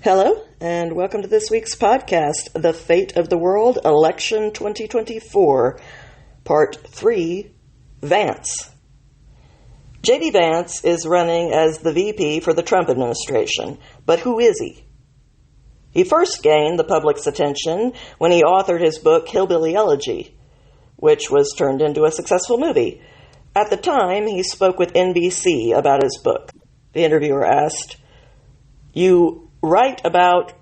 Hello, and welcome to this week's podcast, The Fate of the World, Election 2024, Part 3, Vance. JD Vance is running as the VP for the Trump administration, but who is he? He first gained the public's attention when he authored his book, Hillbilly Elegy, which was turned into a successful movie. At the time, he spoke with NBC about his book. The interviewer asked, "You write about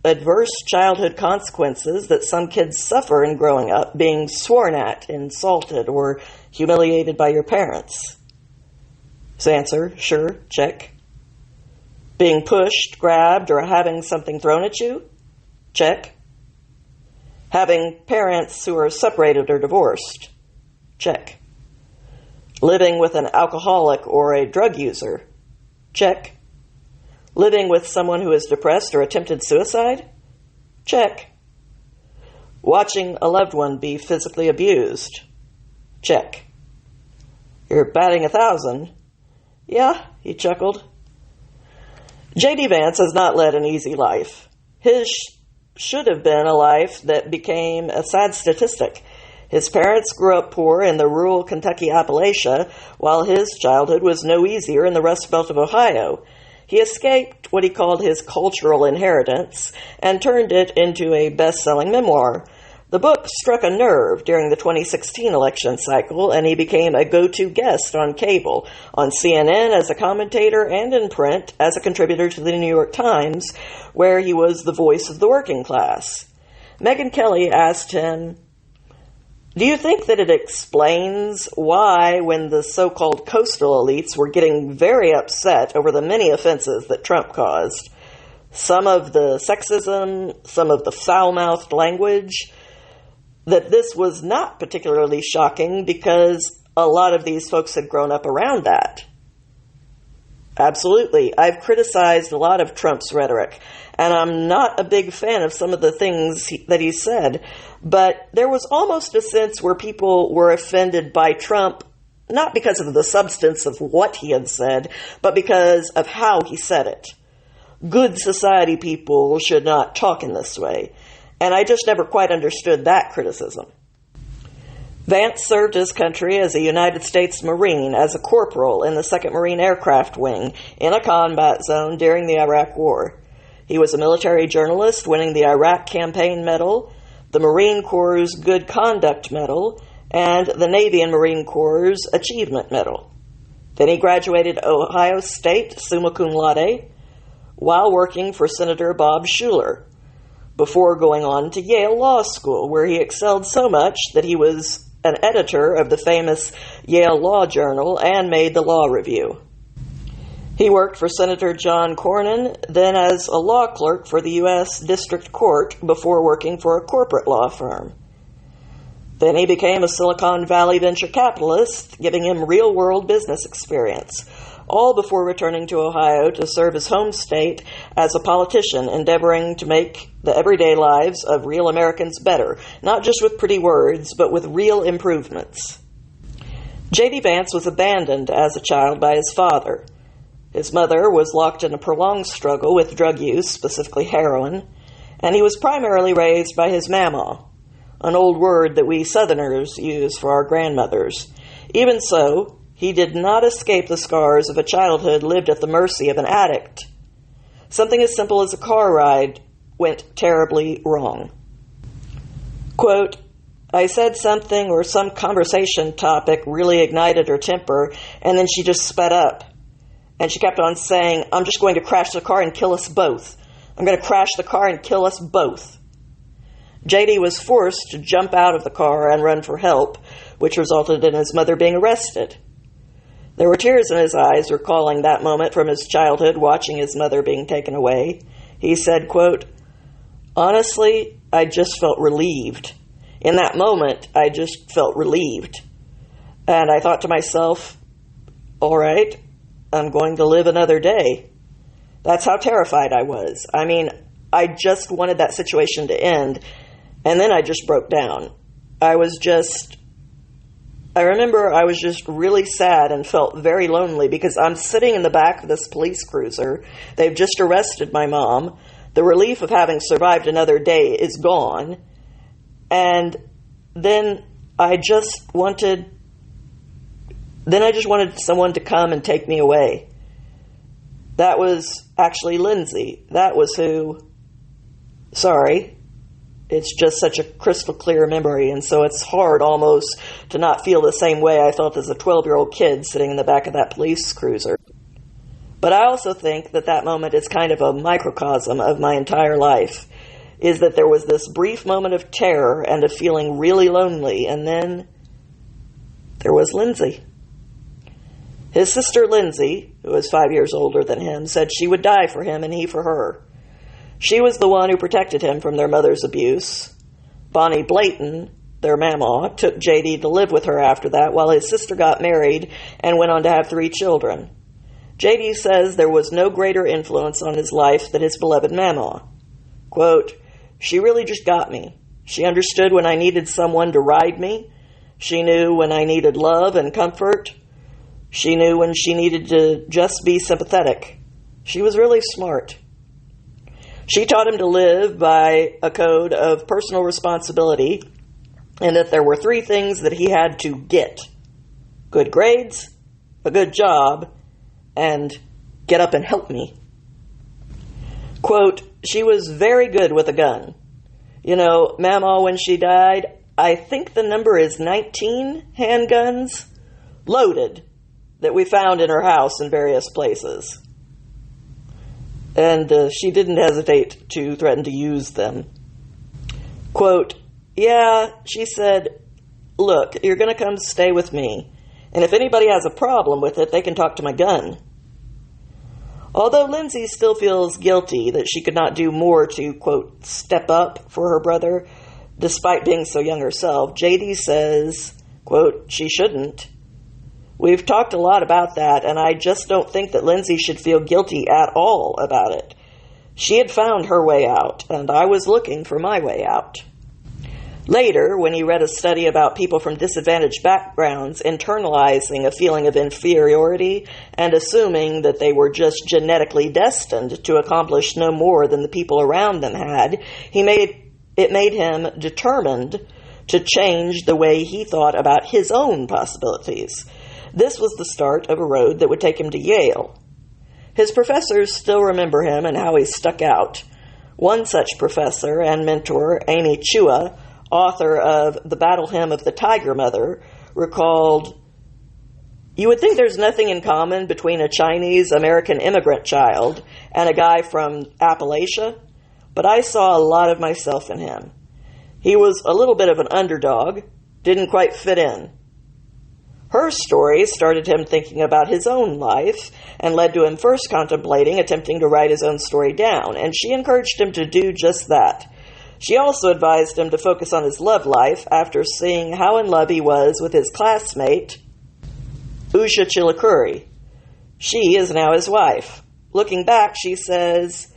adverse childhood consequences that some kids suffer in growing up, being sworn at, insulted, or humiliated by your parents." His answer, sure, check. Being pushed, grabbed, or having something thrown at you? Check. Having parents who are separated or divorced? Check. Living with an alcoholic or a drug user? Check. Living with someone who is depressed or attempted suicide? Check. Watching a loved one be physically abused? Check. You're batting 1,000. Yeah, he chuckled. JD Vance has not led an easy life. His should have been a life that became a sad statistic. His parents grew up poor in the rural Kentucky Appalachia, while his childhood was no easier in the Rust Belt of Ohio. He escaped what he called his cultural inheritance and turned it into a best-selling memoir. The book struck a nerve during the 2016 election cycle, and he became a go-to guest on cable, on CNN as a commentator, and in print as a contributor to the New York Times, where he was the voice of the working class. Megyn Kelly asked him, "Do you think that it explains why, when the so-called coastal elites were getting very upset over the many offenses that Trump caused, some of the sexism, some of the foul-mouthed language, that this was not particularly shocking because a lot of these folks had grown up around that?" Absolutely. I've criticized a lot of Trump's rhetoric, and I'm not a big fan of some of the things that he said, but there was almost a sense where people were offended by Trump, not because of the substance of what he had said, but because of how he said it. Good society people should not talk in this way, and I just never quite understood that criticism. Vance served his country as a United States Marine, as a corporal in the 2nd Marine Aircraft Wing, in a combat zone during the Iraq War. He was a military journalist, winning the Iraq Campaign Medal, the Marine Corps' Good Conduct Medal, and the Navy and Marine Corps' Achievement Medal. Then he graduated Ohio State summa cum laude while working for Senator Bob Schuller, before going on to Yale Law School, where he excelled so much that he was an editor of the famous Yale Law Journal and made the Law Review. He worked for Senator John Cornyn, then as a law clerk for the U.S. District Court before working for a corporate law firm. Then he became a Silicon Valley venture capitalist, giving him real-world business experience, all before returning to Ohio to serve his home state as a politician, endeavoring to make the everyday lives of real Americans better, not just with pretty words, but with real improvements. JD Vance was abandoned as a child by his father. His mother was locked in a prolonged struggle with drug use, specifically heroin, and he was primarily raised by his mama, an old word that we Southerners use for our grandmothers. Even so, he did not escape the scars of a childhood lived at the mercy of an addict. Something as simple as a car ride went terribly wrong. Quote, "I said something or some conversation topic really ignited her temper, and then she just sped up. And she kept on saying, 'I'm just going to crash the car and kill us both. I'm going to crash the car and kill us both.' JD was forced to jump out of the car and run for help, which resulted in his mother being arrested. There were tears in his eyes recalling that moment from his childhood, watching his mother being taken away. He said, quote, "Honestly, I just felt relieved. In that moment, I just felt relieved. And I thought to myself, all right, I'm going to live another day." That's how terrified I was. I mean, I just wanted that situation to end, and then I just broke down. I remember I was just really sad and felt very lonely because I'm sitting in the back of this police cruiser. They've just arrested my mom. The relief of having survived another day is gone. And then I just wanted someone to come and take me away. That was actually Lindsay. That was who. Sorry. It's just such a crystal clear memory, and so it's hard almost to not feel the same way I felt as a 12-year-old kid sitting in the back of that police cruiser. But I also think that moment is kind of a microcosm of my entire life, is that there was this brief moment of terror and of feeling really lonely, and then there was Lindsay. His sister Lindsay, who was 5 years older than him, said she would die for him and he for her. She was the one who protected him from their mother's abuse. Bonnie Blayton, their mamaw, took JD to live with her after that while his sister got married and went on to have 3 children. JD says there was no greater influence on his life than his beloved mamaw. Quote, "She really just got me. She understood when I needed someone to ride me. She knew when I needed love and comfort. She knew when she needed to just be sympathetic. She was really smart. She taught him to live by a code of personal responsibility and that there were 3 things that he had to get: good grades, a good job, and get up and help me." Quote, "She was very good with a gun. You know, Mamaw, when she died, I think the number is 19 handguns, loaded, that we found in her house in various places. And she didn't hesitate to threaten to use them." Quote, "Yeah," she said, "look, you're going to come stay with me. And if anybody has a problem with it, they can talk to my gun." Although Lindsay still feels guilty that she could not do more to, quote, "step up" for her brother, despite being so young herself, JD says, quote, "she shouldn't. We've talked a lot about that, and I just don't think that Lindsay should feel guilty at all about it. She had found her way out, and I was looking for my way out." Later, when he read a study about people from disadvantaged backgrounds internalizing a feeling of inferiority and assuming that they were just genetically destined to accomplish no more than the people around them had, it made him determined to change the way he thought about his own possibilities. This was the start of a road that would take him to Yale. His professors still remember him and how he stuck out. One such professor and mentor, Amy Chua, author of The Battle Hymn of the Tiger Mother, recalled, "You would think there's nothing in common between a Chinese-American immigrant child and a guy from Appalachia, but I saw a lot of myself in him. He was a little bit of an underdog, didn't quite fit in." Her story started him thinking about his own life and led to him first contemplating attempting to write his own story down, and she encouraged him to do just that. She also advised him to focus on his love life after seeing how in love he was with his classmate, Usha Chilakuri. She is now his wife. Looking back, she says,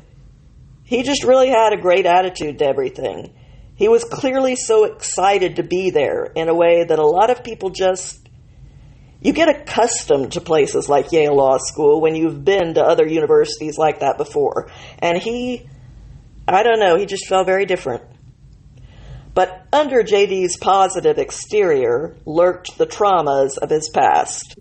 "He just really had a great attitude to everything. He was clearly so excited to be there in a way that a lot of people you get accustomed to places like Yale Law School when you've been to other universities like that before. And he just felt very different." But under JD's positive exterior lurked the traumas of his past.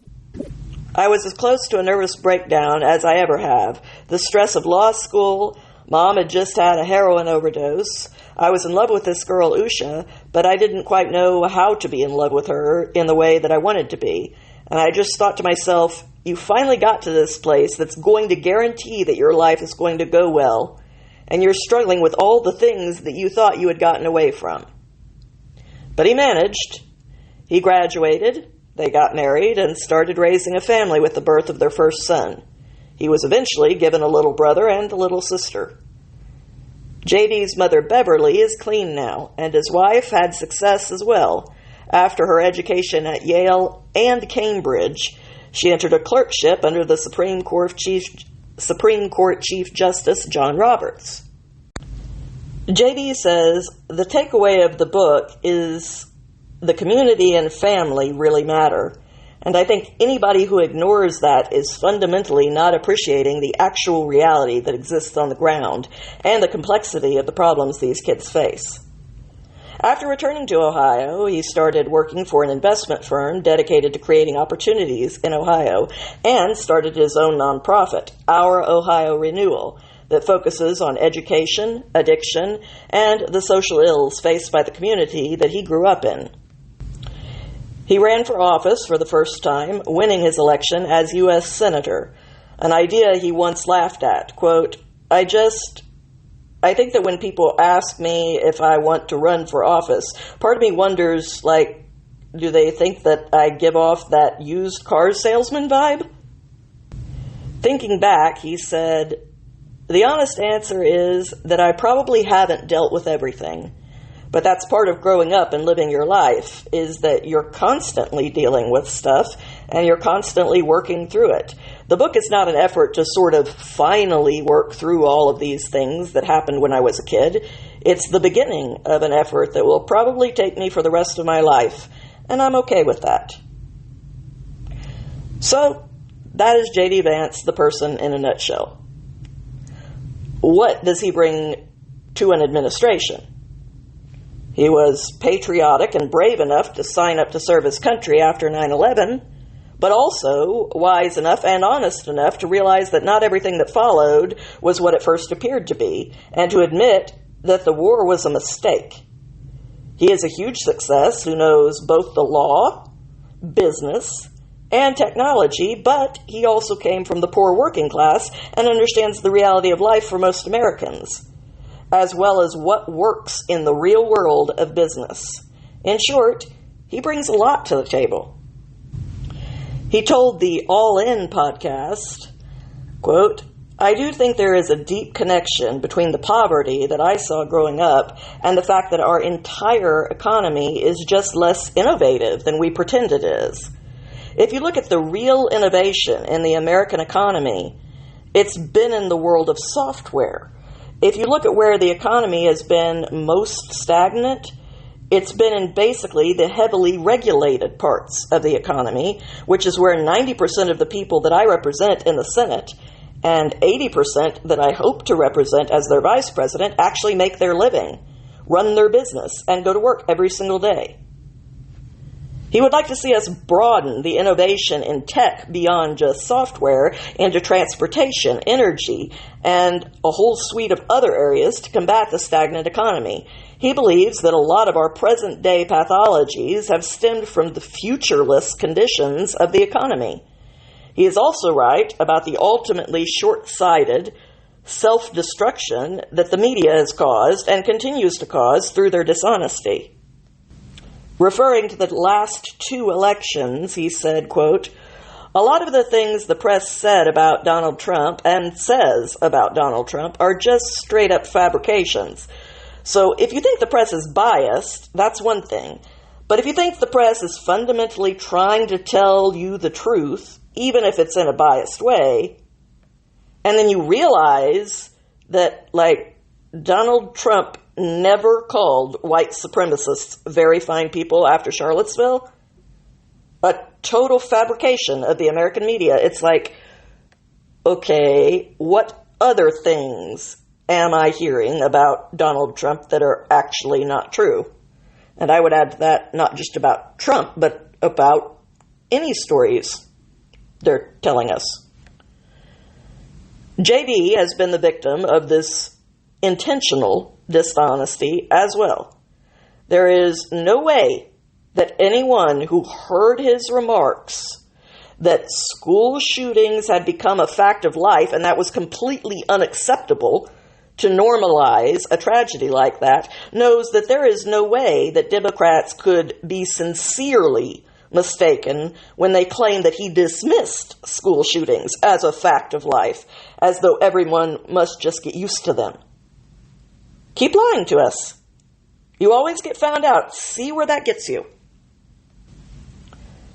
"I was as close to a nervous breakdown as I ever have. The stress of law school, Mom had just had a heroin overdose. I was in love with this girl, Usha, but I didn't quite know how to be in love with her in the way that I wanted to be. And I just thought to myself, you finally got to this place that's going to guarantee that your life is going to go well, and you're struggling with all the things that you thought you had gotten away from." But he managed. He graduated, they got married, and started raising a family with the birth of their first son. He was eventually given a little brother and a little sister. JD's mother, Beverly, is clean now, and his wife had success as well. After her education at Yale and Cambridge, she entered a clerkship under the Supreme Court Chief Justice John Roberts. JD says, the takeaway of the book is the community and family really matter, And I think anybody who ignores that is fundamentally not appreciating the actual reality that exists on the ground and the complexity of the problems these kids face. After returning to Ohio, he started working for an investment firm dedicated to creating opportunities in Ohio and started his own nonprofit, Our Ohio Renewal, that focuses on education, addiction, and the social ills faced by the community that he grew up in. He ran for office for the first time, winning his election as U.S. Senator, an idea he once laughed at. Quote, I think that when people ask me if I want to run for office, part of me wonders, do they think that I give off that used car salesman vibe? Thinking back, he said, the honest answer is that I probably haven't dealt with everything. But that's part of growing up and living your life, is that you're constantly dealing with stuff and you're constantly working through it. The book is not an effort to sort of finally work through all of these things that happened when I was a kid. It's the beginning of an effort that will probably take me for the rest of my life, and I'm okay with that. So, that is JD Vance, the person in a nutshell. What does he bring to an administration? He was patriotic and brave enough to sign up to serve his country after 9/11, but also wise enough and honest enough to realize that not everything that followed was what it first appeared to be, and to admit that the war was a mistake. He is a huge success who knows both the law, business, and technology, but he also came from the poor working class and understands the reality of life for most Americans, as well as what works in the real world of business. In short, he brings a lot to the table. He told the All In podcast, quote, I do think there is a deep connection between the poverty that I saw growing up and the fact that our entire economy is just less innovative than we pretend it is. If you look at the real innovation in the American economy, it's been in the world of software. If you look at where the economy has been most stagnant, it's been in basically the heavily regulated parts of the economy, which is where 90% of the people that I represent in the Senate and 80% that I hope to represent as their vice president actually make their living, run their business, and go to work every single day. He would like to see us broaden the innovation in tech beyond just software into transportation, energy, and a whole suite of other areas to combat the stagnant economy. He believes that a lot of our present-day pathologies have stemmed from the futureless conditions of the economy. He is also right about the ultimately short-sighted self-destruction that the media has caused and continues to cause through their dishonesty. Referring to the last two elections, he said, quote, a lot of the things the press said about Donald Trump and says about Donald Trump are just straight-up fabrications. So if you think the press is biased, that's one thing. But if you think the press is fundamentally trying to tell you the truth, even if it's in a biased way, and then you realize that, Donald Trump never called white supremacists very fine people after Charlottesville, a total fabrication of the American media. It's okay, what other things am I hearing about Donald Trump that are actually not true? And I would add to that, not just about Trump, but about any stories they're telling us. JD has been the victim of this intentional dishonesty as well. There is no way that anyone who heard his remarks that school shootings had become a fact of life and that was completely unacceptable to normalize a tragedy like that knows that there is no way that Democrats could be sincerely mistaken when they claim that he dismissed school shootings as a fact of life, as though everyone must just get used to them. Keep lying to us. You always get found out. See where that gets you.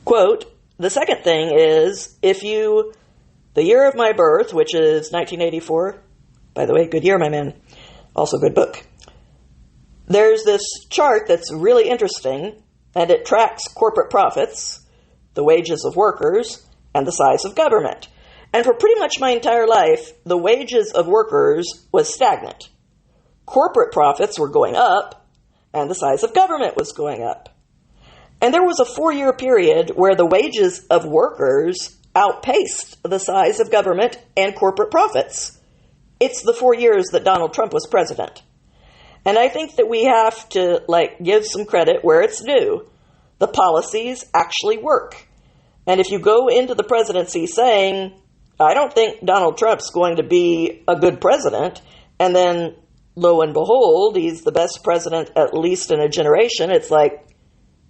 Quote, the second thing is, the year of my birth, which is 1984, by the way, good year, my man. Also good book. There's this chart that's really interesting, and it tracks corporate profits the wages of workers, and the size of government. And for pretty much my entire life, the wages of workers was stagnant. Corporate profits were going up, and the size of government was going up. And there was a 4-year period where the wages of workers outpaced the size of government and corporate profits. It's the 4 years that Donald Trump was president. And I think that we have to, give some credit where it's due. The policies actually work. And if you go into the presidency saying, I don't think Donald Trump's going to be a good president, and then, lo and behold, he's the best president at least in a generation, it's like,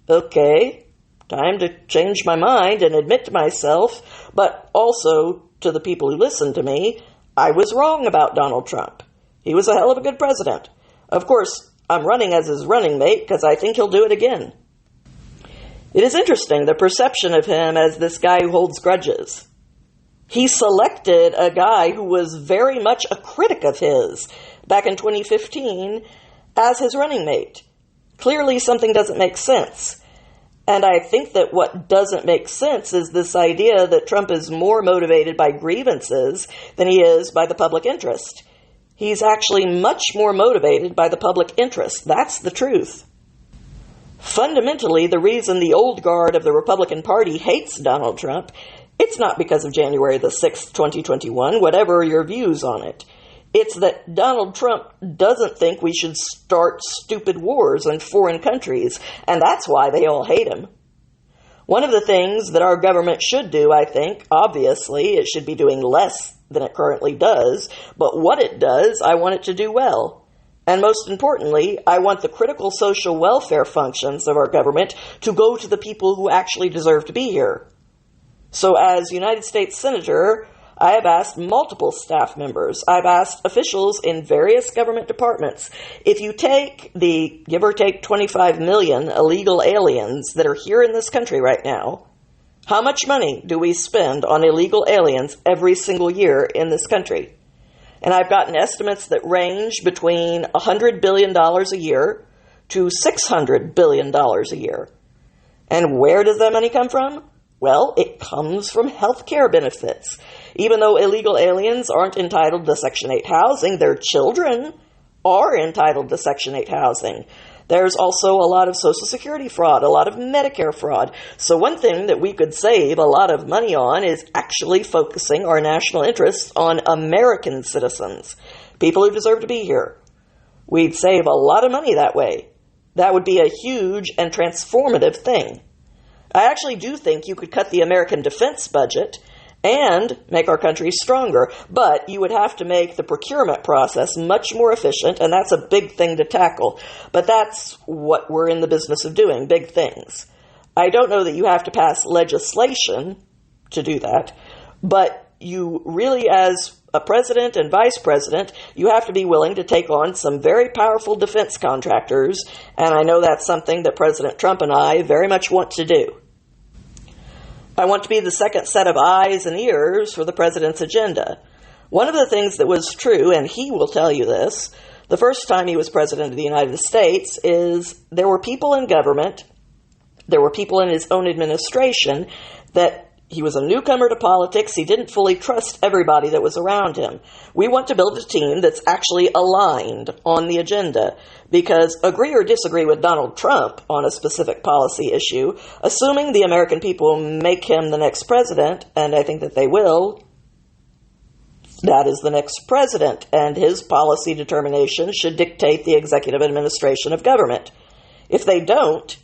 okay, time to change my mind and admit to myself, but also to the people who listen to me, I was wrong about Donald Trump. He was a hell of a good president. Of course, I'm running as his running mate because I think he'll do it again. It is interesting, the perception of him as this guy who holds grudges. He selected a guy who was very much a critic of his back in 2015 as his running mate. Clearly something doesn't make sense. And I think that what doesn't make sense is this idea that Trump is more motivated by grievances than he is by the public interest. He's actually much more motivated by the public interest. That's the truth. Fundamentally, the reason the old guard of the Republican Party hates Donald Trump, it's not because of January the 6th, 2021, whatever your views on it. It's that Donald Trump doesn't think we should start stupid wars in foreign countries, and that's why they all hate him. One of the things that our government should do, I think, obviously, it should be doing less than it currently does, but what it does, I want it to do well. And most importantly, I want the critical social welfare functions of our government to go to the people who actually deserve to be here. So as United States Senator, I have asked multiple staff members, I've asked officials in various government departments, if you take the, give or take 25 million illegal aliens that are here in this country right now, how much money do we spend on illegal aliens every single year in this country? And I've gotten estimates that range between $100 billion a year to $600 billion a year. And where does that money come from? Well, it comes from health care benefits. Even though illegal aliens aren't entitled to Section 8 housing, their children are entitled to Section 8 housing. There's also a lot of Social Security fraud, a lot of Medicare fraud. So one thing that we could save a lot of money on is actually focusing our national interests on American citizens, people who deserve to be here. We'd save a lot of money that way. That would be a huge and transformative thing. I actually do think you could cut the American defense budget and make our country stronger, but you would have to make the procurement process much more efficient, and that's a big thing to tackle. But that's what we're in the business of doing, big things. I don't know that you have to pass legislation to do that, but you really, as a president and vice president, you have to be willing to take on some very powerful defense contractors, and I know that's something that President Trump and I very much want to do. I want to be the second set of eyes and ears for the president's agenda. One of the things that was true, and he will tell you this, the first time he was president of the United States, is there were people in government, there were people in his own administration that he was a newcomer to politics. He didn't fully trust everybody that was around him. We want to build a team that's actually aligned on the agenda, because agree or disagree with Donald Trump on a specific policy issue, assuming the American people make him the next president, and I think that they will, that is the next president, and his policy determination should dictate the executive administration of government. If they don't,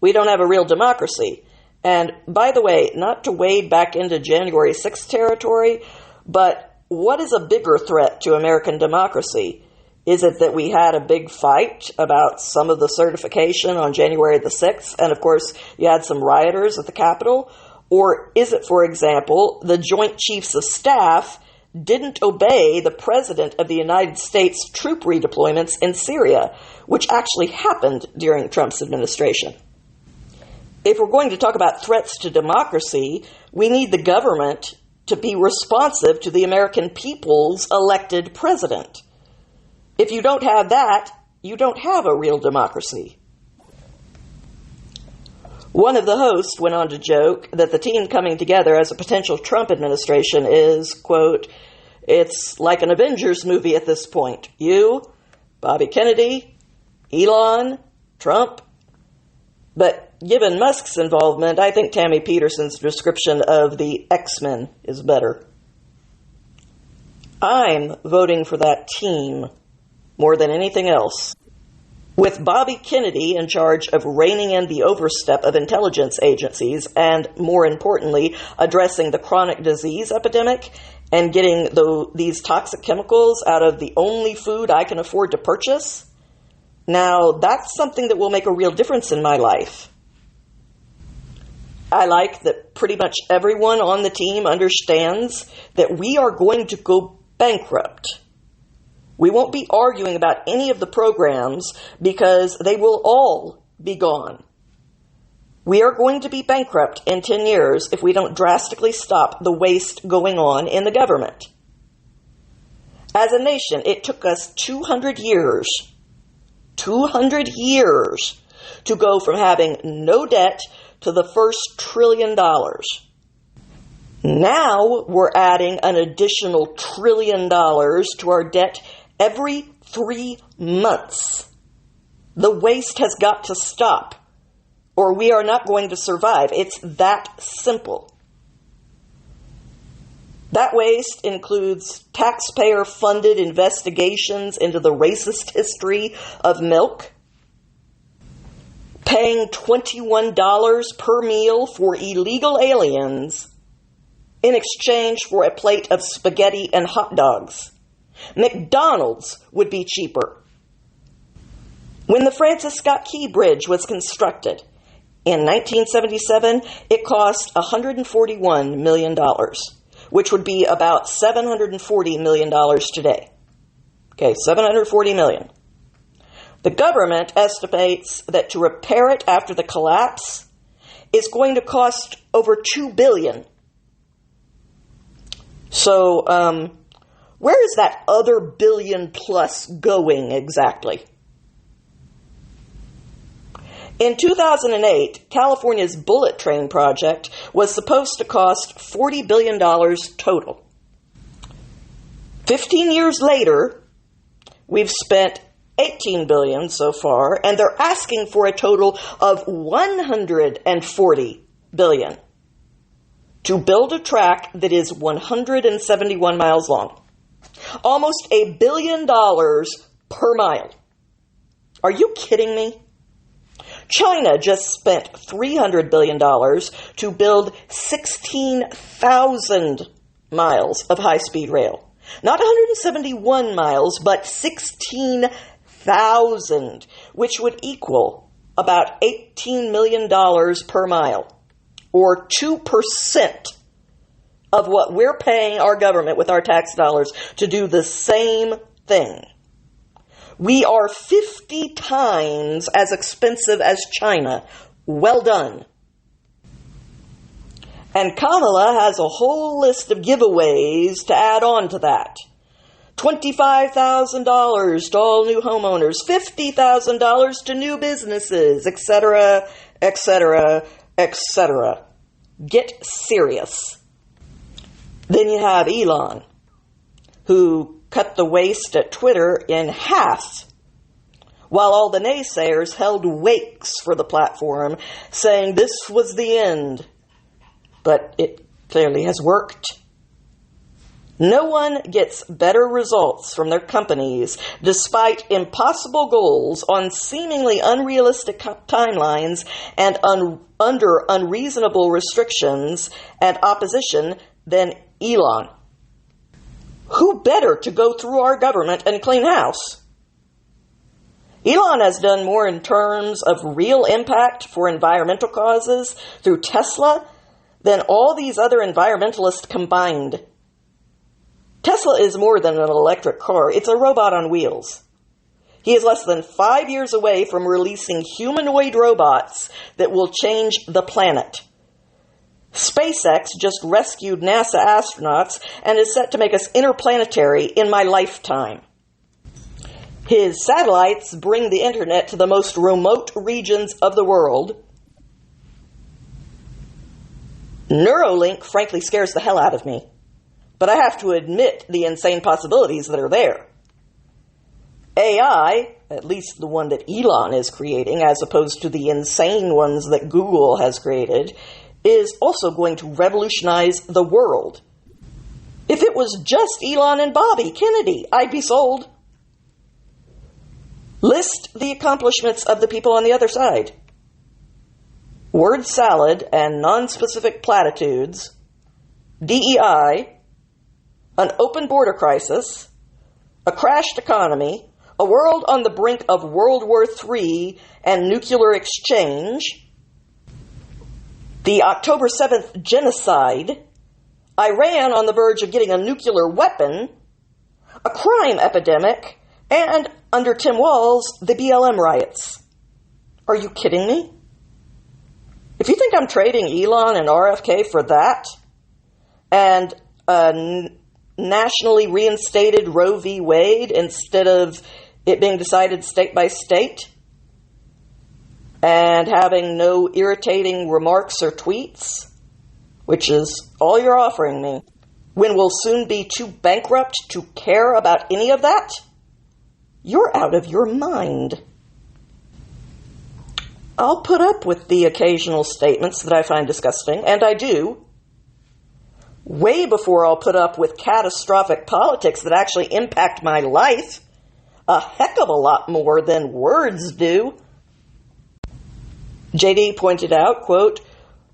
we don't have a real democracy. And by the way, not to wade back into January 6th territory, but what is a bigger threat to American democracy? Is it that we had a big fight about some of the certification on January the 6th, and of course you had some rioters at the Capitol? Or is it, for example, the Joint Chiefs of Staff didn't obey the President of the United States troop redeployments in Syria, which actually happened during Trump's administration? If we're going to talk about threats to democracy, we need the government to be responsive to the American people's elected president. If you don't have that, you don't have a real democracy. One of the hosts went on to joke that the team coming together as a potential Trump administration is, quote, "It's like an Avengers movie at this point. You, Bobby Kennedy, Elon, Trump." But given Musk's involvement, I think Tammy Peterson's description of the X-Men is better. I'm voting for that team more than anything else. With Bobby Kennedy in charge of reining in the overstep of intelligence agencies and, more importantly, addressing the chronic disease epidemic and getting these toxic chemicals out of the only food I can afford to purchase, now that's something that will make a real difference in my life. I like that pretty much everyone on the team understands that we are going to go bankrupt. We won't be arguing about any of the programs because they will all be gone. We are going to be bankrupt in 10 years if we don't drastically stop the waste going on in the government. As a nation, it took us 200 years to go from having no debt to the first $1 trillion. Now we're adding an additional $1 trillion to our debt every 3 months. The waste has got to stop, or we are not going to survive. It's that simple. That waste includes taxpayer-funded investigations into the racist history of milk, paying $21 per meal for illegal aliens in exchange for a plate of spaghetti and hot dogs. McDonald's would be cheaper. When the Francis Scott Key Bridge was constructed in 1977, it cost $141 million, which would be about $740 million today. Okay, $740 million. The government estimates that to repair it after the collapse is going to cost over $2 billion. So, where is that other billion plus going exactly? In 2008, California's Bullet Train project was supposed to cost $40 billion total. 15 years later, we've spent $18 billion so far, and they're asking for a total of $140 billion to build a track that is 171 miles long. Almost $1 billion per mile. Are you kidding me? China just spent $300 billion to build 16,000 miles of high-speed rail. Not 171 miles, but 16,000, which would equal about $18 million per mile, or 2% of what we're paying our government with our tax dollars to do the same thing. We are 50 times as expensive as China. Well done. And Kamala has a whole list of giveaways to add on to that. $25,000 to all new homeowners, $50,000 to new businesses, etc., etc., etc. Get serious. Then you have Elon, who cut the waste at Twitter in half, while all the naysayers held wakes for the platform, saying this was the end. But it clearly has worked. No one gets better results from their companies, despite impossible goals on seemingly unrealistic timelines and under unreasonable restrictions and opposition, than Elon. Who better to go through our government and clean house? Elon has done more in terms of real impact for environmental causes through Tesla than all these other environmentalists combined. Tesla is more than an electric car. It's a robot on wheels. He is less than 5 years away from releasing humanoid robots that will change the planet. SpaceX just rescued NASA astronauts and is set to make us interplanetary in my lifetime. His satellites bring the internet to the most remote regions of the world. Neuralink frankly scares the hell out of me, but I have to admit the insane possibilities that are there. AI, at least the one that Elon is creating, as opposed to the insane ones that Google has created, is also going to revolutionize the world. If it was just Elon and Bobby Kennedy, I'd be sold. List the accomplishments of the people on the other side. Word salad and non-specific platitudes, DEI, an open border crisis, a crashed economy, a world on the brink of World War III and nuclear exchange, the October 7th genocide, Iran on the verge of getting a nuclear weapon, a crime epidemic, and, under Tim Walz, the BLM riots. Are you kidding me? If you think I'm trading Elon and RFK for that, and a nationally reinstated Roe v. Wade instead of it being decided state by state, and having no irritating remarks or tweets, which is all you're offering me, when we'll soon be too bankrupt to care about any of that, you're out of your mind. I'll put up with the occasional statements that I find disgusting, and I do, way before I'll put up with catastrophic politics that actually impact my life a heck of a lot more than words do. JD pointed out, quote,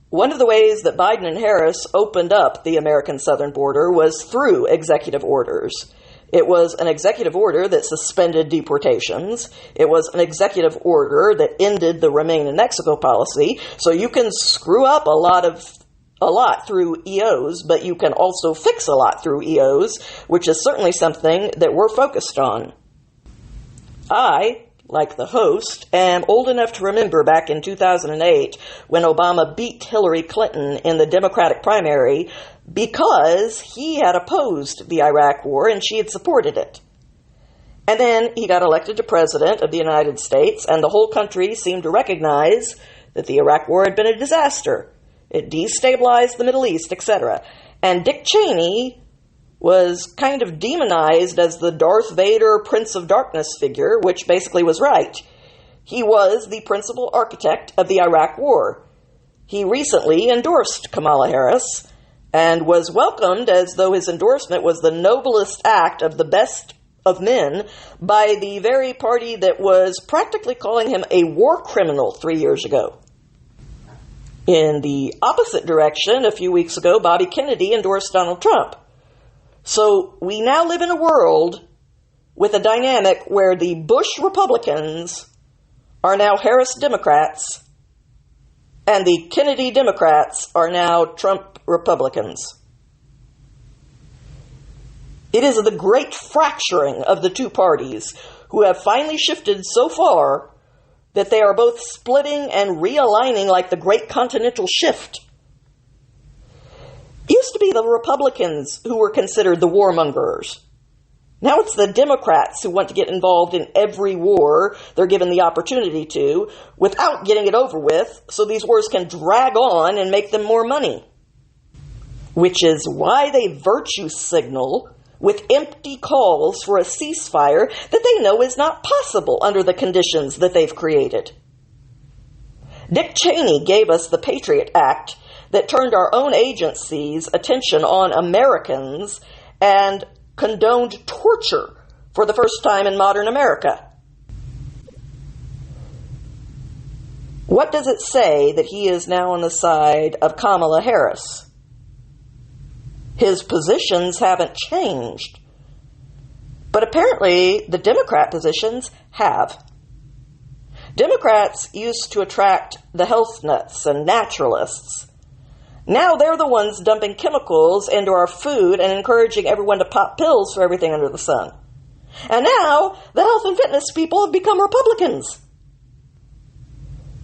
one of the ways that Biden and Harris opened up the American southern border was through executive orders. It was an executive order that suspended deportations. It was an executive order that ended the Remain in Mexico policy. So you can screw up a lot through EOs, but you can also fix a lot through EOs, which is certainly something that we're focused on. I, like the host, am old enough to remember back in 2008 when Obama beat Hillary Clinton in the Democratic primary because he had opposed the Iraq War and she had supported it. And then he got elected to President of the United States, and the whole country seemed to recognize that the Iraq War had been a disaster. It destabilized the Middle East, etc. And Dick Cheney was kind of demonized as the Darth Vader Prince of Darkness figure, which basically was right. He was the principal architect of the Iraq War. He recently endorsed Kamala Harris and was welcomed as though his endorsement was the noblest act of the best of men by the very party that was practically calling him a war criminal 3 years ago. In the opposite direction, a few weeks ago, Bobby Kennedy endorsed Donald Trump. So we now live in a world with a dynamic where the Bush Republicans are now Harris Democrats and the Kennedy Democrats are now Trump Republicans. It is the great fracturing of the two parties who have finally shifted so far that they are both splitting and realigning like the Great Continental Shift. It used to be the Republicans who were considered the warmongers. Now it's the Democrats who want to get involved in every war they're given the opportunity to without getting it over with, so these wars can drag on and make them more money. Which is why they virtue signal with empty calls for a ceasefire that they know is not possible under the conditions that they've created. Dick Cheney gave us the Patriot Act that turned our own agencies' attention on Americans and condoned torture for the first time in modern America. What does it say that he is now on the side of Kamala Harris? His positions haven't changed. But apparently the Democrat positions have. Democrats used to attract the health nuts and naturalists. Now they're the ones dumping chemicals into our food and encouraging everyone to pop pills for everything under the sun. And now the health and fitness people have become Republicans.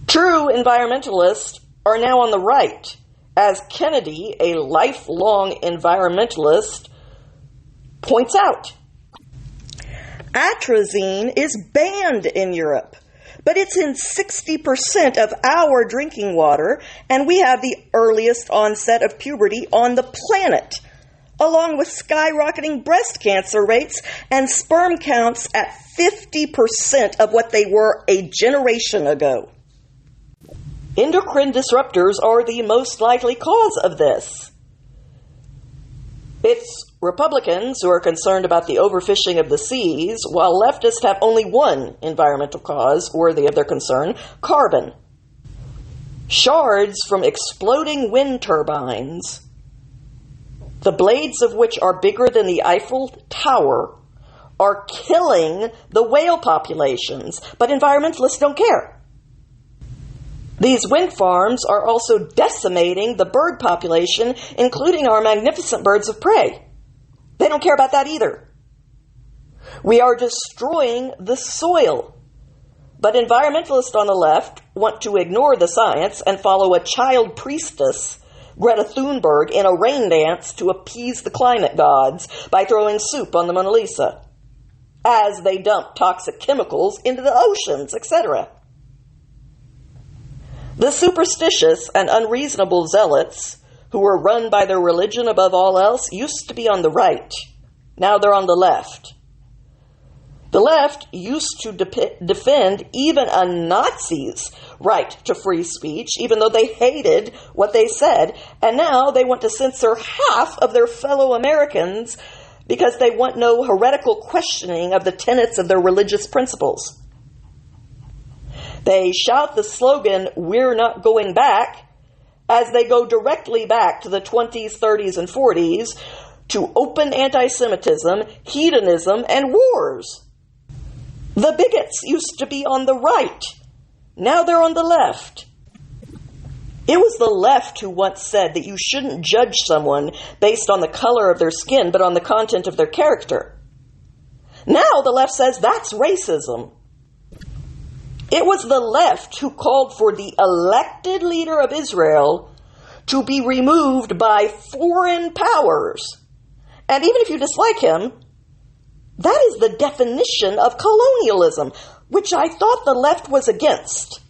True environmentalists are now on the right, as Kennedy, a lifelong environmentalist, points out. Atrazine is banned in Europe but it's in 60% of our drinking water, and we have the earliest onset of puberty on the planet, along with skyrocketing breast cancer rates and sperm counts at 50% of what they were a generation ago. Endocrine disruptors are the most likely cause of this. It's Republicans who are concerned about the overfishing of the seas, while leftists have only one environmental cause worthy of their concern: carbon. Shards from exploding wind turbines, the blades of which are bigger than the Eiffel Tower, are killing the whale populations, but environmentalists don't care. These wind farms are also decimating the bird population, including our magnificent birds of prey. They don't care about that either. We are destroying the soil. But environmentalists on the left want to ignore the science and follow a child priestess, Greta Thunberg, in a rain dance to appease the climate gods by throwing soup on the Mona Lisa, as they dump toxic chemicals into the oceans, etc. The superstitious and unreasonable zealots, who were run by their religion above all else, used to be on the right. Now they're on the left. The left used to defend even a Nazi's right to free speech, even though they hated what they said. And now they want to censor half of their fellow Americans because they want no heretical questioning of the tenets of their religious principles. They shout the slogan, "We're not going back," as they go directly back to the 20s, 30s, and 40s to open anti-Semitism, hedonism, and wars. The bigots used to be on the right. Now they're on the left. It was the left who once said that you shouldn't judge someone based on the color of their skin, but on the content of their character. Now the left says that's racism. It was the left who called for the elected leader of Israel to be removed by foreign powers. And even if you dislike him, that is the definition of colonialism, which I thought the left was against.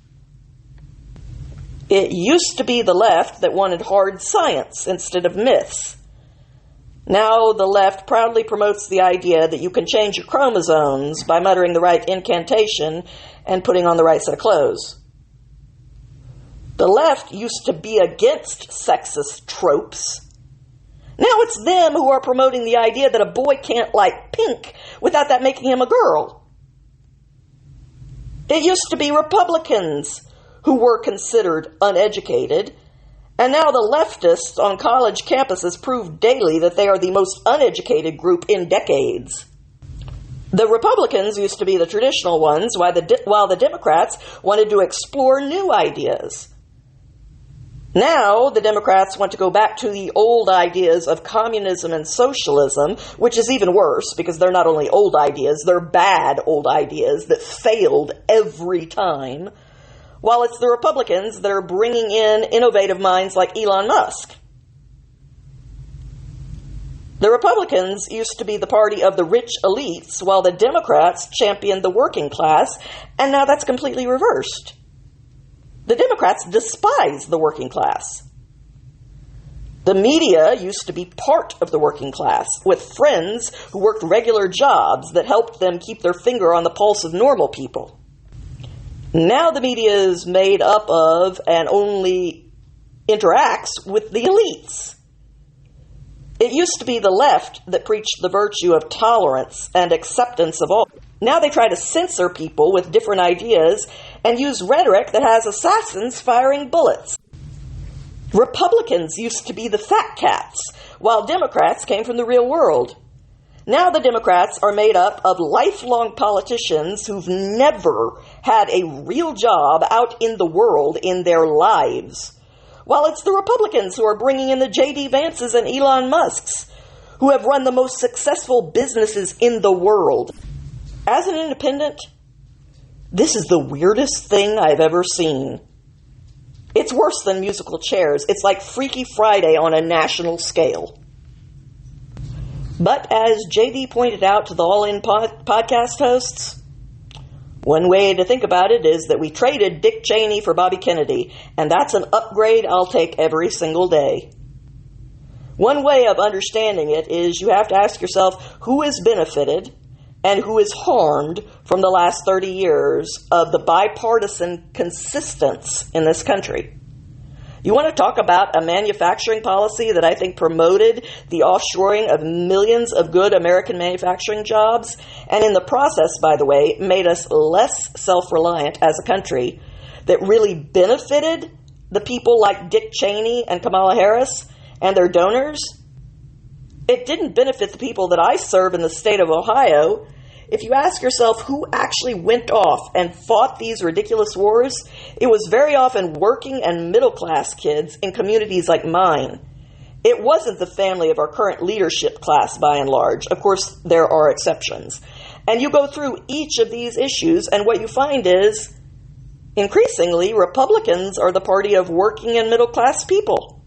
It used to be the left that wanted hard science instead of myths. Now the left proudly promotes the idea that you can change your chromosomes by muttering the right incantation and putting on the right set of clothes. The left used to be against sexist tropes. Now it's them who are promoting the idea that a boy can't like pink without that making him a girl. It used to be Republicans who were considered uneducated, and now the leftists on college campuses prove daily that they are the most uneducated group in decades. The Republicans used to be the traditional ones, while the Democrats wanted to explore new ideas. Now the Democrats want to go back to the old ideas of communism and socialism, which is even worse because they're not only old ideas, they're bad old ideas that failed every time, while it's the Republicans that are bringing in innovative minds like Elon Musk. The Republicans used to be the party of the rich elites, while the Democrats championed the working class, and now that's completely reversed. The Democrats despise the working class. The media used to be part of the working class, with friends who worked regular jobs that helped them keep their finger on the pulse of normal people. Now the media is made up of and only interacts with the elites. It used to be the left that preached the virtue of tolerance and acceptance of all. Now they try to censor people with different ideas and use rhetoric that has assassins firing bullets. Republicans used to be the fat cats, while Democrats came from the real world. Now the Democrats are made up of lifelong politicians who've never had a real job out in the world in their lives, while it's the Republicans who are bringing in the JD Vances and Elon Musks, who have run the most successful businesses in the world. As an independent, this is the weirdest thing I've ever seen. It's worse than musical chairs. It's like Freaky Friday on a national scale. But as JD pointed out to the All In podcast hosts, One way to think about it is that we traded Dick Cheney for Bobby Kennedy, and that's an upgrade I'll take every single day. One way of understanding it is you have to ask yourself who is benefited and who is harmed from the last 30 years of the bipartisan consistence in this country. You want to talk about a manufacturing policy that I think promoted the offshoring of millions of good American manufacturing jobs, and in the process, by the way, made us less self-reliant as a country, that really benefited the people like Dick Cheney and Kamala Harris and their donors? It didn't benefit the people that I serve in the state of Ohio. If you ask yourself who actually went off and fought these ridiculous wars, it was very often working and middle-class kids in communities like mine. It wasn't the family of our current leadership class, by and large. Of course, there are exceptions. And you go through each of these issues, and what you find is, increasingly, Republicans are the party of working and middle-class people.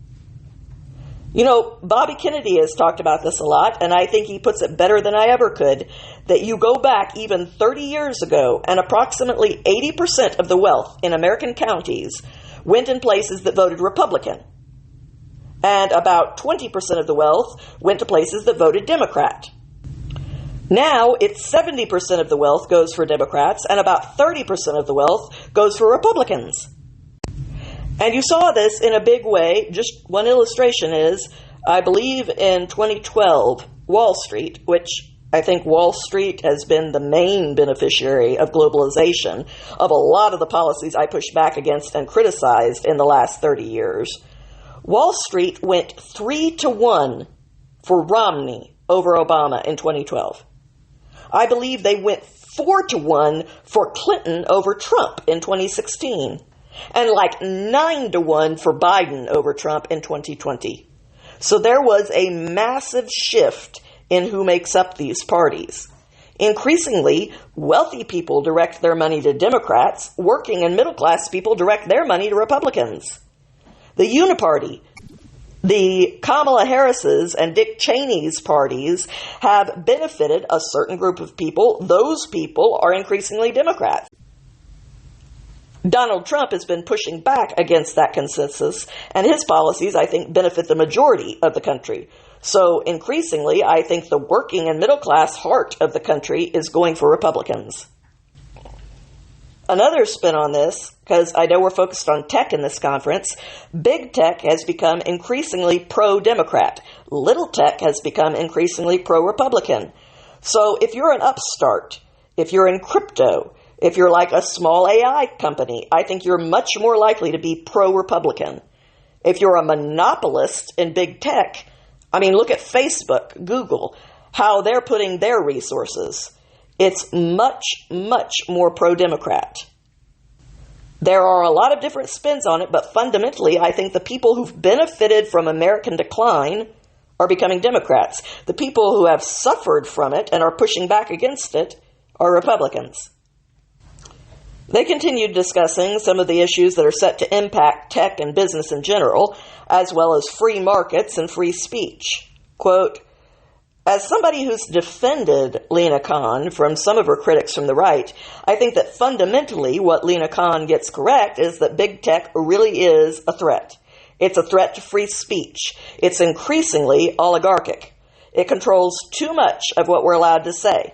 You know, Bobby Kennedy has talked about this a lot, and I think he puts it better than I ever could, that you go back even 30 years ago, and approximately 80% of the wealth in American counties went in places that voted Republican. And about 20% of the wealth went to places that voted Democrat. Now, it's 70% of the wealth goes for Democrats, and about 30% of the wealth goes for Republicans. And you saw this in a big way. Just one illustration is, I believe in 2012, Wall Street, which I think Wall Street has been the main beneficiary of globalization, of a lot of the policies I pushed back against and criticized in the last 30 years. Wall Street went 3-1 for Romney over Obama in 2012. I believe they went 4-1 for Clinton over Trump in 2016. And like 9-1 for Biden over Trump in 2020. So there was a massive shift in who makes up these parties. Increasingly, wealthy people direct their money to Democrats, working and middle-class people direct their money to Republicans. The Uniparty, the Kamala Harris's and Dick Cheney's parties have benefited a certain group of people. Those people are increasingly Democrats. Donald Trump has been pushing back against that consensus, and his policies, I think, benefit the majority of the country. So increasingly, I think the working and middle-class heart of the country is going for Republicans. Another spin on this, because I know we're focused on tech in this conference, big tech has become increasingly pro-Democrat. Little tech has become increasingly pro-Republican. So if you're an upstart, if you're in crypto, if you're like a small AI company, I think you're much more likely to be pro-Republican. If you're a monopolist in big tech, I mean, look at Facebook, Google, how they're putting their resources. It's much, much more pro-Democrat. There are a lot of different spins on it, but fundamentally, I think the people who've benefited from American decline are becoming Democrats. The people who have suffered from it and are pushing back against it are Republicans. They continued discussing some of the issues that are set to impact tech and business in general, as well as free markets and free speech. Quote, as somebody who's defended Lina Khan from some of her critics from the right, I think that fundamentally what Lina Khan gets correct is that big tech really is a threat. It's a threat to free speech. It's increasingly oligarchic. It controls too much of what we're allowed to say.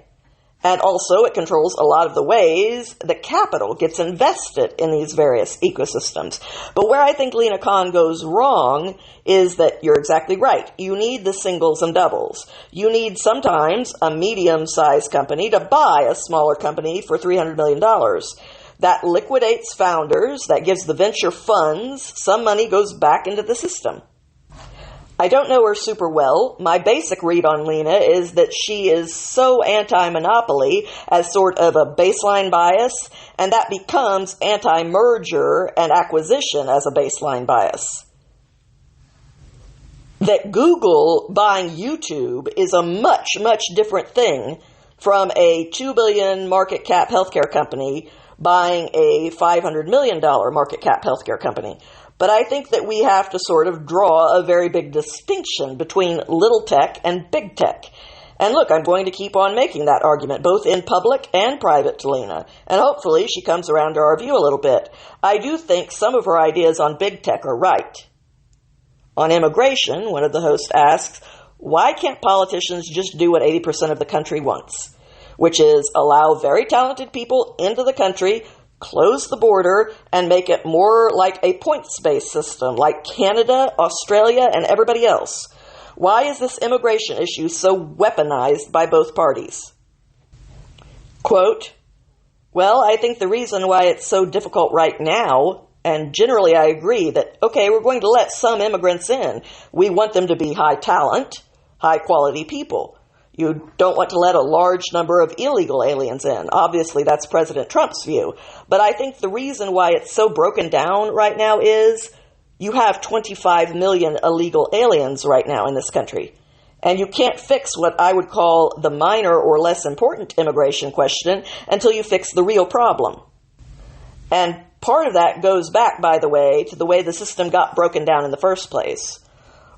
And also it controls a lot of the ways that capital gets invested in these various ecosystems. But where I think Lina Khan goes wrong is that you're exactly right. You need the singles and doubles. You need sometimes a medium-sized company to buy a smaller company for $300 million. That liquidates founders, that gives the venture funds, some money goes back into the system. I don't know her super well. My basic read on Lina is that she is so anti-monopoly as sort of a baseline bias, and that becomes anti-merger and acquisition as a baseline bias. That Google buying YouTube is a much, much different thing from a $2 billion market cap healthcare company buying a $500 million market cap healthcare company. But I think that we have to sort of draw a very big distinction between little tech and big tech. And look, I'm going to keep on making that argument, both in public and private to Lena. And hopefully she comes around to our view a little bit. I do think some of her ideas on big tech are right. On immigration, one of the hosts asks, why can't politicians just do what 80% of the country wants? Which is allow very talented people into the country, close the border, and make it more like a points-based system, like Canada, Australia, and everybody else. Why is this immigration issue so weaponized by both parties? Quote, well, I think the reason why it's so difficult right now, and generally I agree that, okay, we're going to let some immigrants in. We want them to be high talent, high quality people. You don't want to let a large number of illegal aliens in. Obviously, that's President Trump's view. But I think the reason why it's so broken down right now is you have 25 million illegal aliens right now in this country. And you can't fix what I would call the minor or less important immigration question until you fix the real problem. And part of that goes back, by the way, to the way the system got broken down in the first place.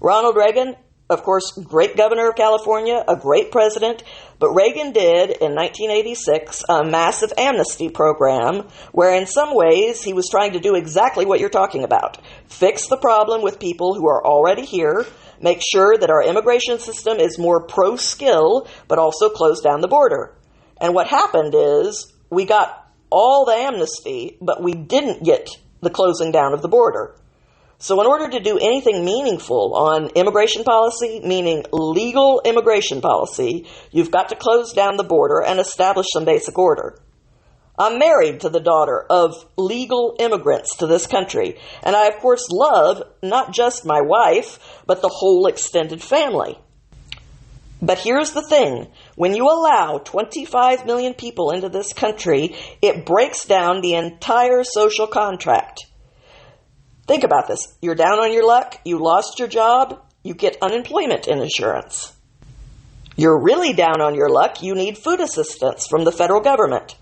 Ronald Reagan, of course, great governor of California, a great president, but Reagan did, in 1986, a massive amnesty program where in some ways he was trying to do exactly what you're talking about. Fix the problem with people who are already here, make sure that our immigration system is more pro-skill, but also close down the border. And what happened is we got all the amnesty, but we didn't get the closing down of the border. So in order to do anything meaningful on immigration policy, meaning legal immigration policy, you've got to close down the border and establish some basic order. I'm married to the daughter of legal immigrants to this country, and I, of course, love not just my wife, but the whole extended family. But here's the thing. When you allow 25 million people into this country, it breaks down the entire social contract. Think about this. You're down on your luck. You lost your job. You get unemployment insurance. You're really down on your luck. You need food assistance from the federal government.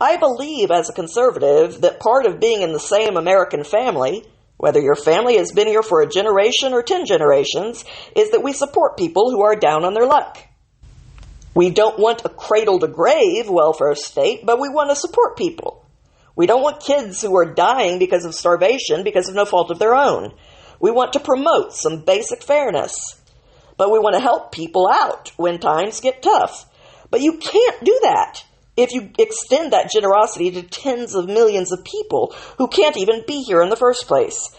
I believe as a conservative that part of being in the same American family, whether your family has been here for a generation or 10 generations, is that we support people who are down on their luck. We don't want a cradle-to-grave welfare state, but we want to support people. We don't want kids who are dying because of starvation because of no fault of their own. We want to promote some basic fairness. But we want to help people out when times get tough. But you can't do that if you extend that generosity to tens of millions of people who can't even be here in the first place.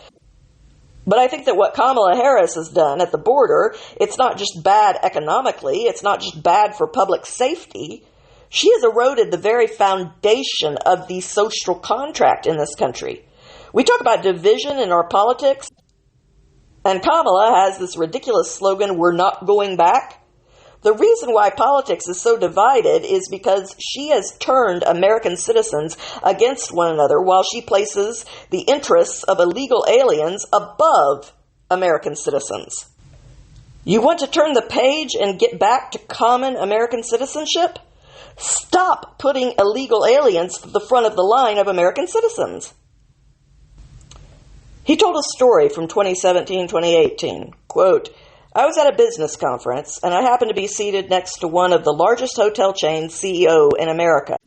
But I think that what Kamala Harris has done at the border, it's not just bad economically, it's not just bad for public safety. She has eroded the very foundation of the social contract in this country. We talk about division in our politics, and Kamala has this ridiculous slogan, "We're not going back." The reason why politics is so divided is because she has turned American citizens against one another while she places the interests of illegal aliens above American citizens. You want to turn the page and get back to common American citizenship? Stop putting illegal aliens to the front of the line of American citizens. He told a story from 2017-2018. Quote, I was at a business conference, and I happened to be seated next to one of the largest hotel chains CEO in America.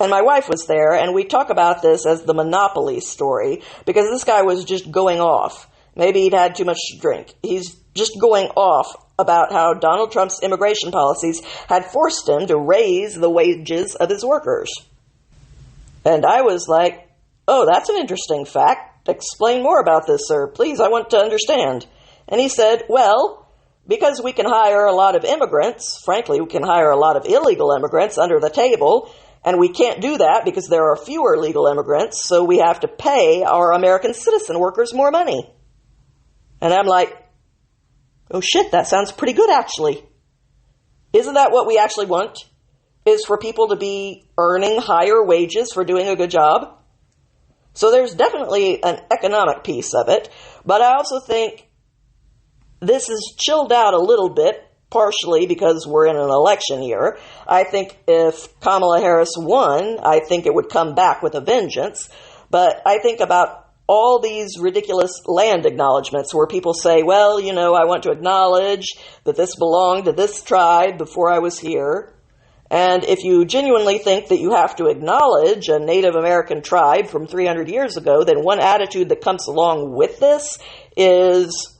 And my wife was there, and we talk about this as the Monopolies story, because this guy was just going off. Maybe he'd had too much to drink. He's just going off about how Donald Trump's immigration policies had forced him to raise the wages of his workers. And I was like, oh, that's an interesting fact. Explain more about this, sir. Please, I want to understand. And he said, well, because we can hire a lot of immigrants, frankly, we can hire a lot of illegal immigrants under the table, and we can't do that because there are fewer legal immigrants, so we have to pay our American citizen workers more money. And I'm like, oh shit, that sounds pretty good actually. Isn't that what we actually want? Is for people to be earning higher wages for doing a good job? So there's definitely an economic piece of it, but I also think this is chilled out a little bit, partially because we're in an election year. I think if Kamala Harris won, I think it would come back with a vengeance. But I think about all these ridiculous land acknowledgments where people say, well, I want to acknowledge that this belonged to this tribe before I was here. And if you genuinely think that you have to acknowledge a Native American tribe from 300 years ago, then one attitude that comes along with this is,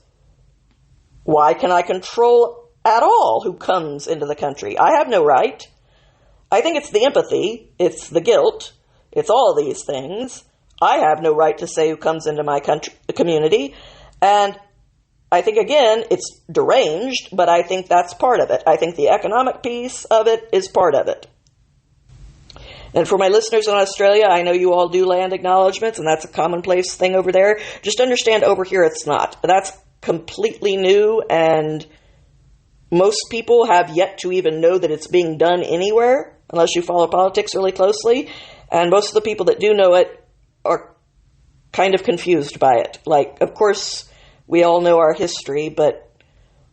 why can I control at all who comes into the country? I have no right. I think it's the empathy, it's the guilt, it's all these things. I have no right to say who comes into my community. And I think, again, it's deranged, but I think that's part of it. I think the economic piece of it is part of it. And for my listeners in Australia, I know you all do land acknowledgments, and that's a commonplace thing over there. Just understand over here it's not. That's completely new, and most people have yet to even know that it's being done anywhere, unless you follow politics really closely. And most of the people that do know it are kind of confused by it. Like, of course, we all know our history, but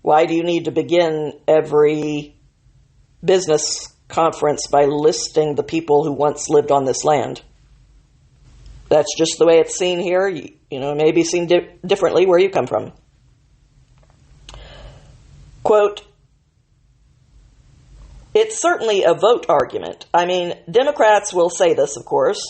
why do you need to begin every business conference by listing the people who once lived on this land? That's just the way it's seen here. Maybe seen differently where you come from. Quote, it's certainly a vote argument. I mean, Democrats will say this, of course.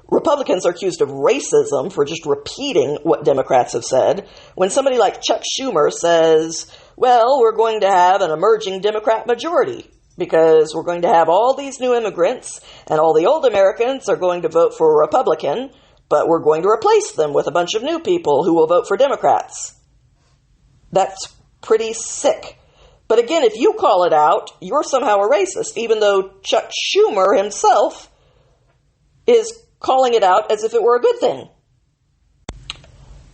Republicans are accused of racism for just repeating what Democrats have said. When somebody like Chuck Schumer says, well, we're going to have an emerging Democrat majority because we're going to have all these new immigrants and all the old Americans are going to vote for a Republican, but we're going to replace them with a bunch of new people who will vote for Democrats. That's pretty sick. But again, if you call it out, you're somehow a racist, even though Chuck Schumer himself is calling it out as if it were a good thing.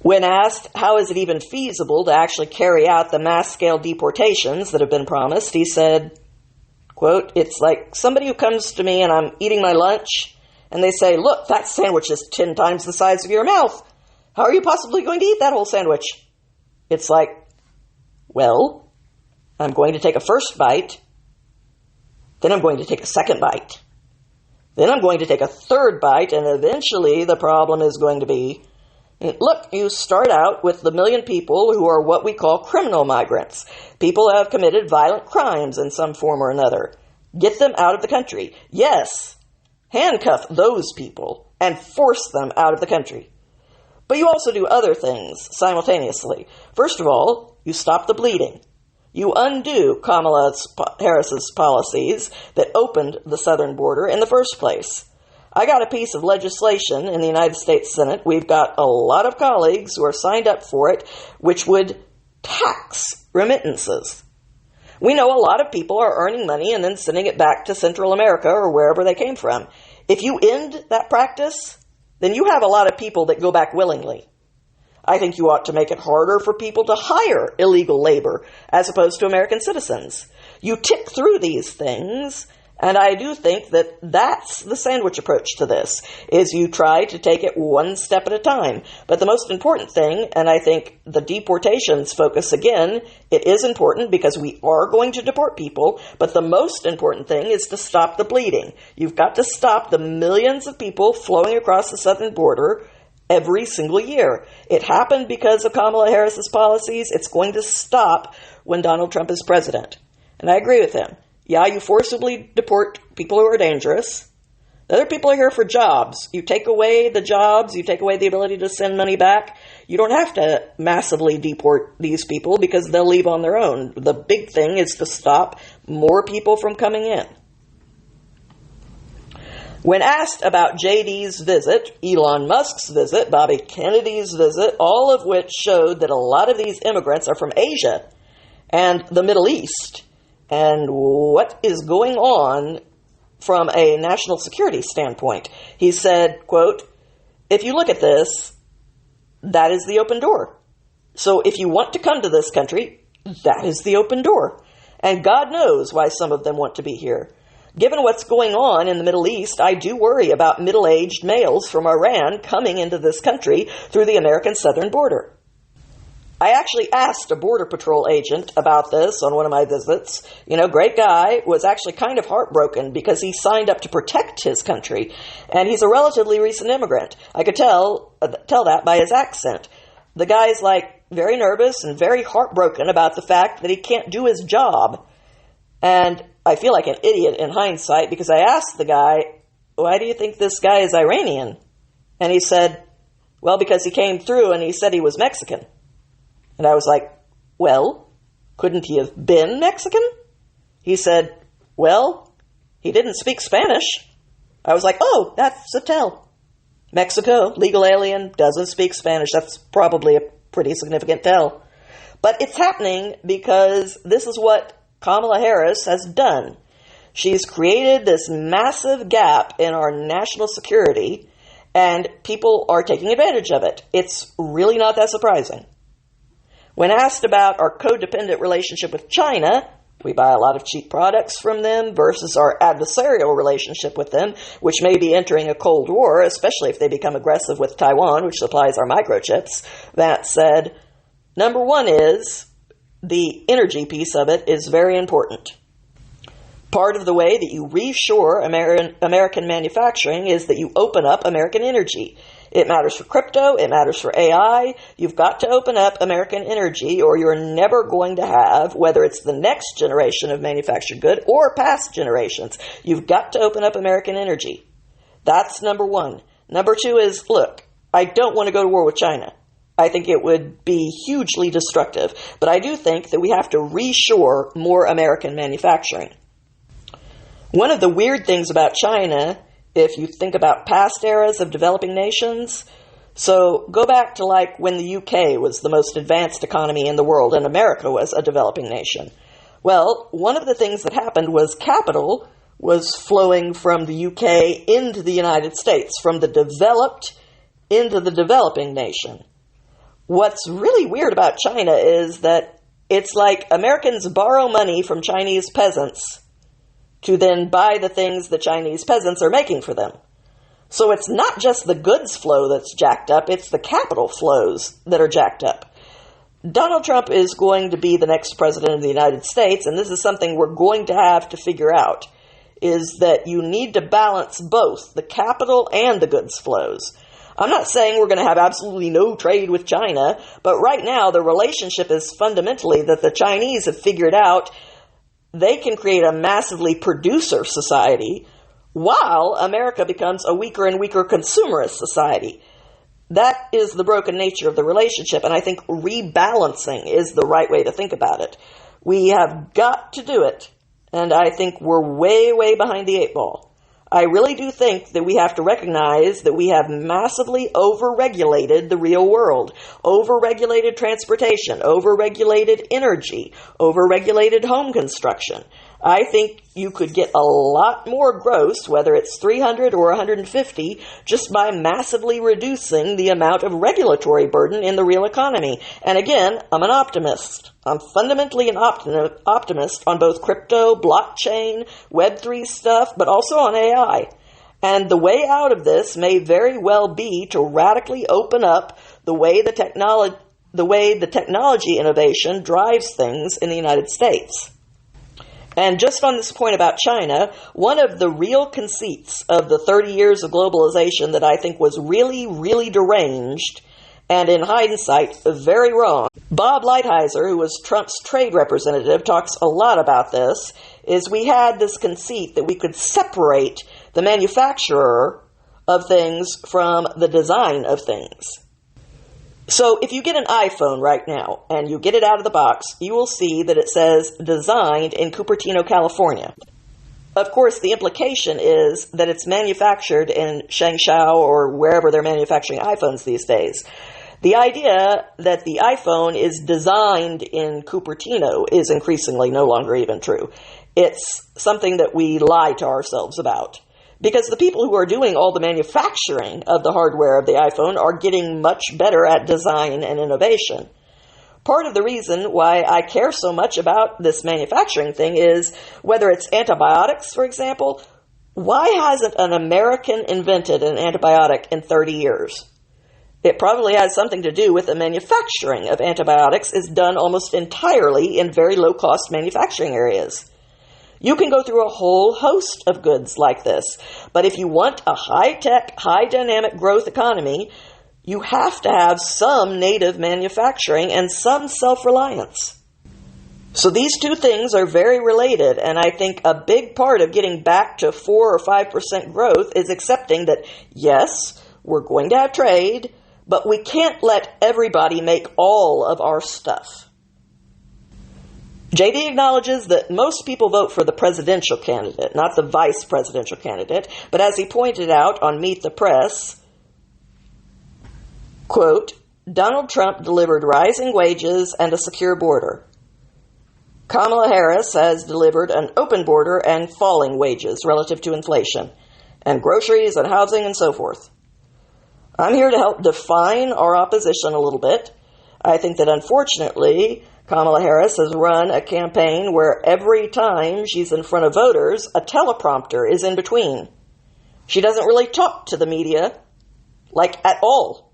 When asked how is it even feasible to actually carry out the mass-scale deportations that have been promised, he said, quote, it's like somebody who comes to me and I'm eating my lunch and they say, look, that sandwich is 10 times the size of your mouth. How are you possibly going to eat that whole sandwich? It's like, well, I'm going to take a first bite, then I'm going to take a second bite. Then I'm going to take a third bite, and eventually the problem is going to be, look, you start out with the million people who are what we call criminal migrants. People who have committed violent crimes in some form or another. Get them out of the country. Yes, handcuff those people and force them out of the country. But you also do other things simultaneously. First of all, you stop the bleeding. You undo Kamala Harris's policies that opened the southern border in the first place. I got a piece of legislation in the United States Senate. We've got a lot of colleagues who are signed up for it, which would tax remittances. We know a lot of people are earning money and then sending it back to Central America or wherever they came from. If you end that practice, then you have a lot of people that go back willingly. I think you ought to make it harder for people to hire illegal labor as opposed to American citizens. You tick through these things, and I do think that that's the sandwich approach to this, is you try to take it one step at a time. But the most important thing, and I think the deportations focus again, it is important because we are going to deport people, but the most important thing is to stop the bleeding. You've got to stop the millions of people flowing across the southern border every single year. It happened because of Kamala Harris's policies. It's going to stop when Donald Trump is president. And I agree with him. Yeah, you forcibly deport people who are dangerous. The other people are here for jobs. You take away the jobs, you take away the ability to send money back. You don't have to massively deport these people because they'll leave on their own. The big thing is to stop more people from coming in. When asked about JD's visit, Elon Musk's visit, Bobby Kennedy's visit, all of which showed that a lot of these immigrants are from Asia and the Middle East, and what is going on from a national security standpoint, he said, quote, if you look at this, that is the open door. So if you want to come to this country, that is the open door. And God knows why some of them want to be here. Given what's going on in the Middle East, I do worry about middle-aged males from Iran coming into this country through the American southern border. I actually asked a Border Patrol agent about this on one of my visits. Great guy, was actually kind of heartbroken because he signed up to protect his country, and he's a relatively recent immigrant. I could tell that by his accent. The guy's very nervous and very heartbroken about the fact that he can't do his job. And I feel like an idiot in hindsight because I asked the guy, why do you think this guy is Iranian? And he said, well, because he came through and he said he was Mexican. And I was like, well, couldn't he have been Mexican? He said, well, he didn't speak Spanish. I was like, oh, that's a tell. Mexico, legal alien, doesn't speak Spanish. That's probably a pretty significant tell. But it's happening because this is what Kamala Harris has done. She's created this massive gap in our national security, and people are taking advantage of it. It's really not that surprising. When asked about our codependent relationship with China, we buy a lot of cheap products from them versus our adversarial relationship with them, which may be entering a Cold War, especially if they become aggressive with Taiwan, which supplies our microchips. That said, number one is the energy piece of it is very important. Part of the way that you reshore American manufacturing is that you open up American energy. It matters for crypto. It matters for AI. You've got to open up American energy or you're never going to have, whether it's the next generation of manufactured good or past generations, you've got to open up American energy. That's number one. Number two is, look, I don't want to go to war with China. I think it would be hugely destructive. But I do think that we have to reshore more American manufacturing. One of the weird things about China, if you think about past eras of developing nations, so go back to when the UK was the most advanced economy in the world and America was a developing nation. Well, one of the things that happened was capital was flowing from the UK into the United States, from the developed into the developing nation. What's really weird about China is that it's like Americans borrow money from Chinese peasants to then buy the things the Chinese peasants are making for them. So it's not just the goods flow that's jacked up, it's the capital flows that are jacked up. Donald Trump is going to be the next president of the United States, and this is something we're going to have to figure out, is that you need to balance both the capital and the goods flows. I'm not saying we're going to have absolutely no trade with China, but right now the relationship is fundamentally that the Chinese have figured out they can create a massively producer society while America becomes a weaker and weaker consumerist society. That is the broken nature of the relationship, and I think rebalancing is the right way to think about it. We have got to do it, and I think we're way, way behind the eight ball. I really do think that we have to recognize that we have massively overregulated the real world, overregulated transportation, overregulated energy, overregulated home construction. I think you could get a lot more gross, whether it's 300 or 150, just by massively reducing the amount of regulatory burden in the real economy. And again, I'm an optimist. I'm fundamentally an optimist on both crypto, blockchain, Web3 stuff, but also on AI. And the way out of this may very well be to radically open up the way the technology innovation drives things in the United States. And just on this point about China, one of the real conceits of the 30 years of globalization that I think was really, really deranged, and in hindsight, very wrong. Bob Lighthizer, who was Trump's trade representative, talks a lot about this, is we had this conceit that we could separate the manufacturer of things from the design of things. So if you get an iPhone right now and you get it out of the box, you will see that it says designed in Cupertino, California. Of course, the implication is that it's manufactured in Shangshao or wherever they're manufacturing iPhones these days. The idea that the iPhone is designed in Cupertino is increasingly no longer even true. It's something that we lie to ourselves about. Because the people who are doing all the manufacturing of the hardware of the iPhone are getting much better at design and innovation. Part of the reason why I care so much about this manufacturing thing is whether it's antibiotics, for example. Why hasn't an American invented an antibiotic in 30 years? It probably has something to do with the manufacturing of antibiotics is done almost entirely in very low-cost manufacturing areas. You can go through a whole host of goods like this, but if you want a high-tech, high-dynamic growth economy, you have to have some native manufacturing and some self-reliance. So these two things are very related, and I think a big part of getting back to 4 or 5% growth is accepting that, yes, we're going to have trade, but we can't let everybody make all of our stuff. JD acknowledges that most people vote for the presidential candidate, not the vice presidential candidate, but as he pointed out on Meet the Press, quote, Donald Trump delivered rising wages and a secure border. Kamala Harris has delivered an open border and falling wages relative to inflation, and groceries and housing and so forth. I'm here to help define our opposition a little bit. I think that unfortunately, Kamala Harris has run a campaign where every time she's in front of voters, a teleprompter is in between. She doesn't really talk to the media, like at all.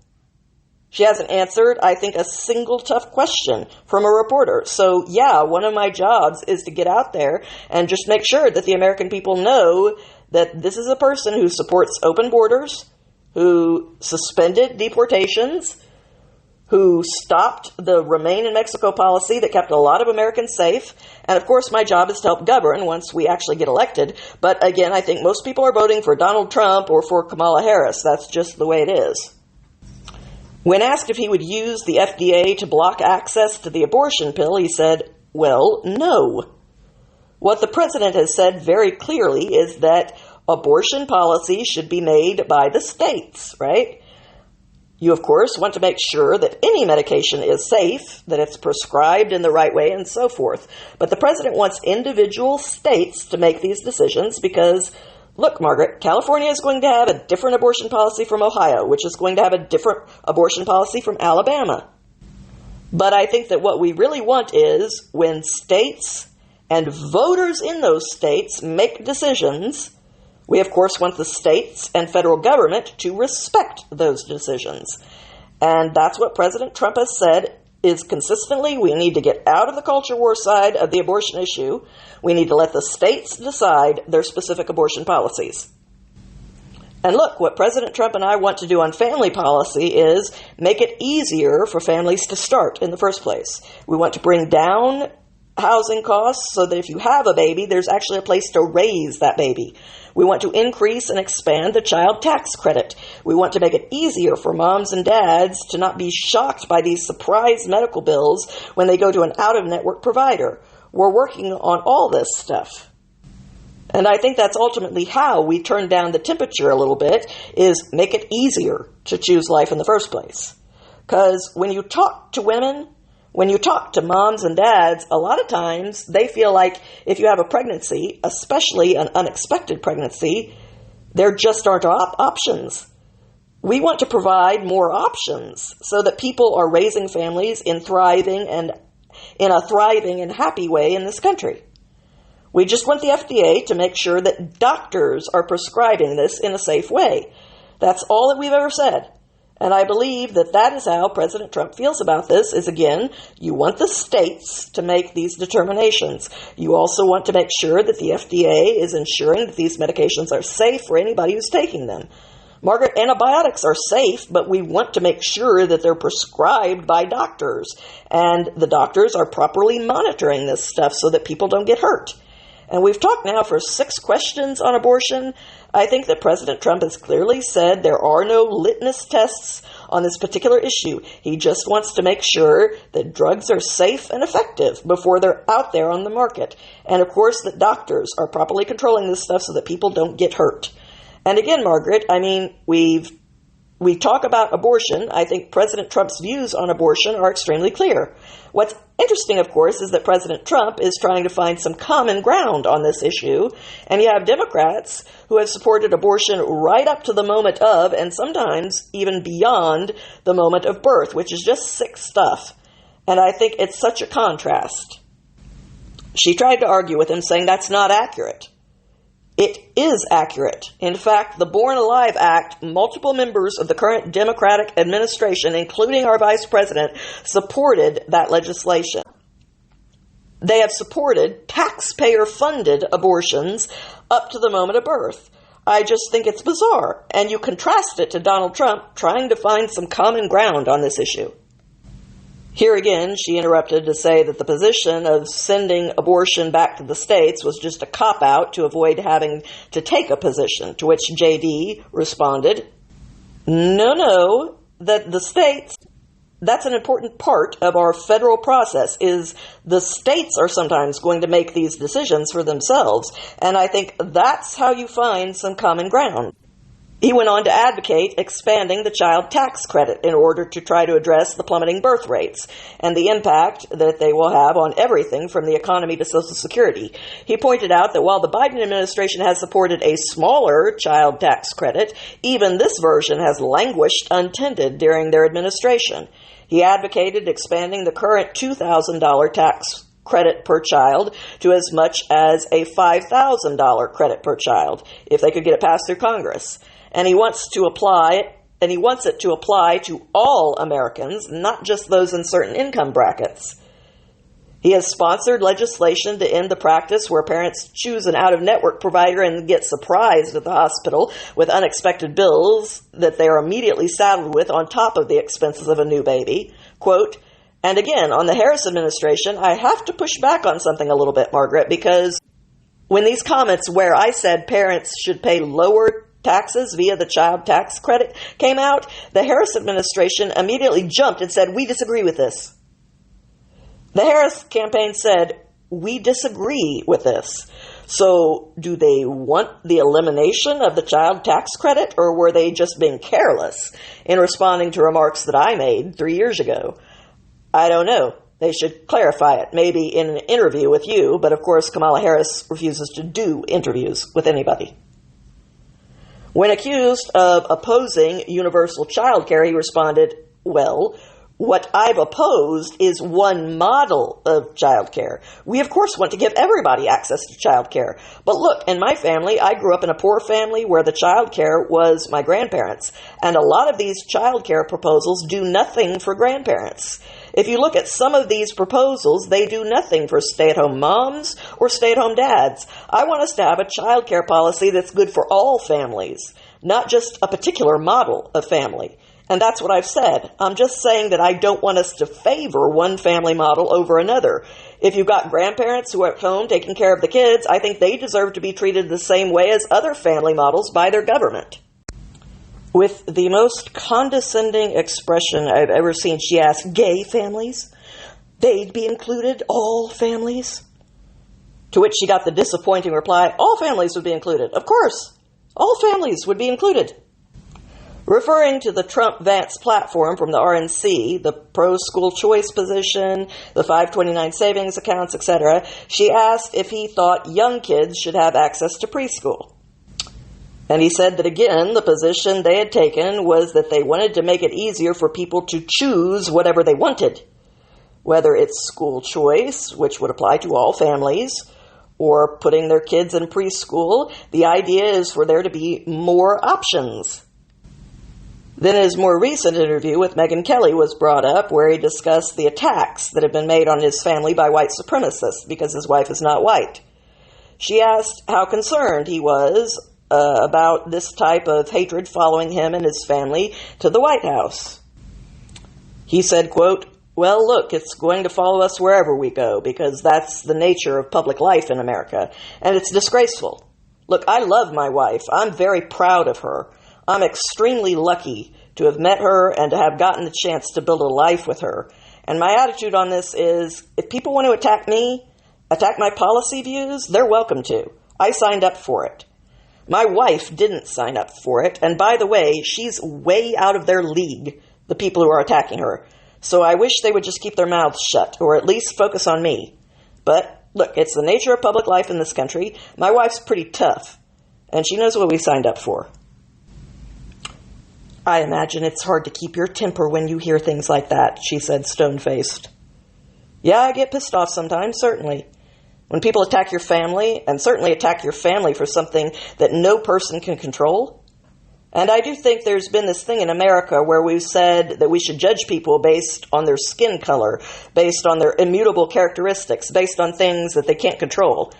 She hasn't answered, I think, a single tough question from a reporter. So, yeah, one of my jobs is to get out there and just make sure that the American people know that this is a person who supports open borders, who suspended deportations, who stopped the Remain in Mexico policy that kept a lot of Americans safe. And, of course, my job is to help govern once we actually get elected. But, again, I think most people are voting for Donald Trump or for Kamala Harris. That's just the way it is. When asked if he would use the FDA to block access to the abortion pill, he said, well, no. What the president has said very clearly is that abortion policy should be made by the states, right? You, of course, want to make sure that any medication is safe, that it's prescribed in the right way, and so forth. But the president wants individual states to make these decisions because, look, Margaret, California is going to have a different abortion policy from Ohio, which is going to have a different abortion policy from Alabama. But I think that what we really want is when states and voters in those states make decisions, we, of course, want the states and federal government to respect those decisions. And that's what President Trump has said is consistently, we need to get out of the culture war side of the abortion issue. We need to let the states decide their specific abortion policies. And look, what President Trump and I want to do on family policy is make it easier for families to start in the first place. We want to bring down housing costs so that if you have a baby, there's actually a place to raise that baby. We want to increase and expand the child tax credit. We want to make it easier for moms and dads to not be shocked by these surprise medical bills when they go to an out-of-network provider. We're working on all this stuff. And I think that's ultimately how we turn down the temperature a little bit, is make it easier to choose life in the first place. Because when you talk to women, when you talk to moms and dads, a lot of times they feel like if you have a pregnancy, especially an unexpected pregnancy, there just aren't options. We want to provide more options so that people are raising families in a thriving and happy way in this country. We just want the FDA to make sure that doctors are prescribing this in a safe way. That's all that we've ever said. And I believe that that is how President Trump feels about this, is, again, you want the states to make these determinations. You also want to make sure that the FDA is ensuring that these medications are safe for anybody who's taking them. Margaret, antibiotics are safe, but we want to make sure that they're prescribed by doctors. And the doctors are properly monitoring this stuff so that people don't get hurt. And we've talked now for 6 questions on abortion. I think that President Trump has clearly said there are no litmus tests on this particular issue. He just wants to make sure that drugs are safe and effective before they're out there on the market. And, of course, that doctors are properly controlling this stuff so that people don't get hurt. And again, Margaret, I mean, we talk about abortion. I think President Trump's views on abortion are extremely clear. What's interesting, of course, is that President Trump is trying to find some common ground on this issue, and you have Democrats who have supported abortion right up to the moment of, and sometimes even beyond the moment of birth, which is just sick stuff. And I think it's such a contrast. She tried to argue with him, saying that's not accurate. It is accurate. In fact, the Born Alive Act, multiple members of the current Democratic administration, including our vice president, supported that legislation. They have supported taxpayer-funded abortions up to the moment of birth. I just think it's bizarre, and you contrast it to Donald Trump trying to find some common ground on this issue. Here again, she interrupted to say that the position of sending abortion back to the states was just a cop-out to avoid having to take a position, to which JD responded, No, that the states, that's an important part of our federal process, is the states are sometimes going to make these decisions for themselves, and I think that's how you find some common ground. He went on to advocate expanding the child tax credit in order to try to address the plummeting birth rates and the impact that they will have on everything from the economy to Social Security. He pointed out that while the Biden administration has supported a smaller child tax credit, even this version has languished untended during their administration. He advocated expanding the current $2,000 tax credit per child to as much as a $5,000 credit per child, if they could get it passed through Congress. And he wants it to apply to all Americans, not just those in certain income brackets. He has sponsored legislation to end the practice where parents choose an out-of-network provider and get surprised at the hospital with unexpected bills that they are immediately saddled with on top of the expenses of a new baby. Quote, and again, on the Harris administration, I have to push back on something a little bit, Margaret, because when these comments where I said parents should pay lower taxes via the child tax credit came out, the Harris administration immediately jumped and said, we disagree with this. The Harris campaign said, we disagree with this. So do they want the elimination of the child tax credit, or were they just being careless in responding to remarks that I made 3 years ago? I don't know. They should clarify it, maybe in an interview with you, but of course Kamala Harris refuses to do interviews with anybody. When accused of opposing universal child care, he responded, well, what I've opposed is one model of child care. We, of course, want to give everybody access to child care. But look, in my family, I grew up in a poor family where the child care was my grandparents. And a lot of these child care proposals do nothing for grandparents. If you look at some of these proposals, they do nothing for stay-at-home moms or stay-at-home dads. I want us to have a child care policy that's good for all families, not just a particular model of family. And that's what I've said. I'm just saying that I don't want us to favor one family model over another. If you've got grandparents who are at home taking care of the kids, I think they deserve to be treated the same way as other family models by their government. With the most condescending expression I've ever seen, she asked, gay families? They'd be included? All families? To which she got the disappointing reply, all families would be included. Of course, all families would be included. Referring to the Trump-Vance platform from the RNC, the pro-school choice position, the 529 savings accounts, etc., she asked if he thought young kids should have access to preschool. And he said that, again, the position they had taken was that they wanted to make it easier for people to choose whatever they wanted, whether it's school choice, which would apply to all families, or putting their kids in preschool. The idea is for there to be more options. Then his more recent interview with Megyn Kelly was brought up, where he discussed the attacks that have been made on his family by white supremacists because his wife is not white. She asked how concerned he was about this type of hatred following him and his family to the White House. He said, quote, well, look, it's going to follow us wherever we go because that's the nature of public life in America, and it's disgraceful. Look, I love my wife. I'm very proud of her. I'm extremely lucky to have met her and to have gotten the chance to build a life with her. And my attitude on this is, if people want to attack me, attack my policy views, they're welcome to. I signed up for it. My wife didn't sign up for it, and by the way, she's way out of their league, the people who are attacking her. So I wish they would just keep their mouths shut, or at least focus on me. But look, it's the nature of public life in this country. My wife's pretty tough, and she knows what we signed up for. I imagine it's hard to keep your temper when you hear things like that, she said, stone-faced. Yeah, I get pissed off sometimes, certainly. When people attack your family, and certainly attack your family for something that no person can control. And I do think there's been this thing in America where we've said that we should judge people based on their skin color, based on their immutable characteristics, based on things that they can't control.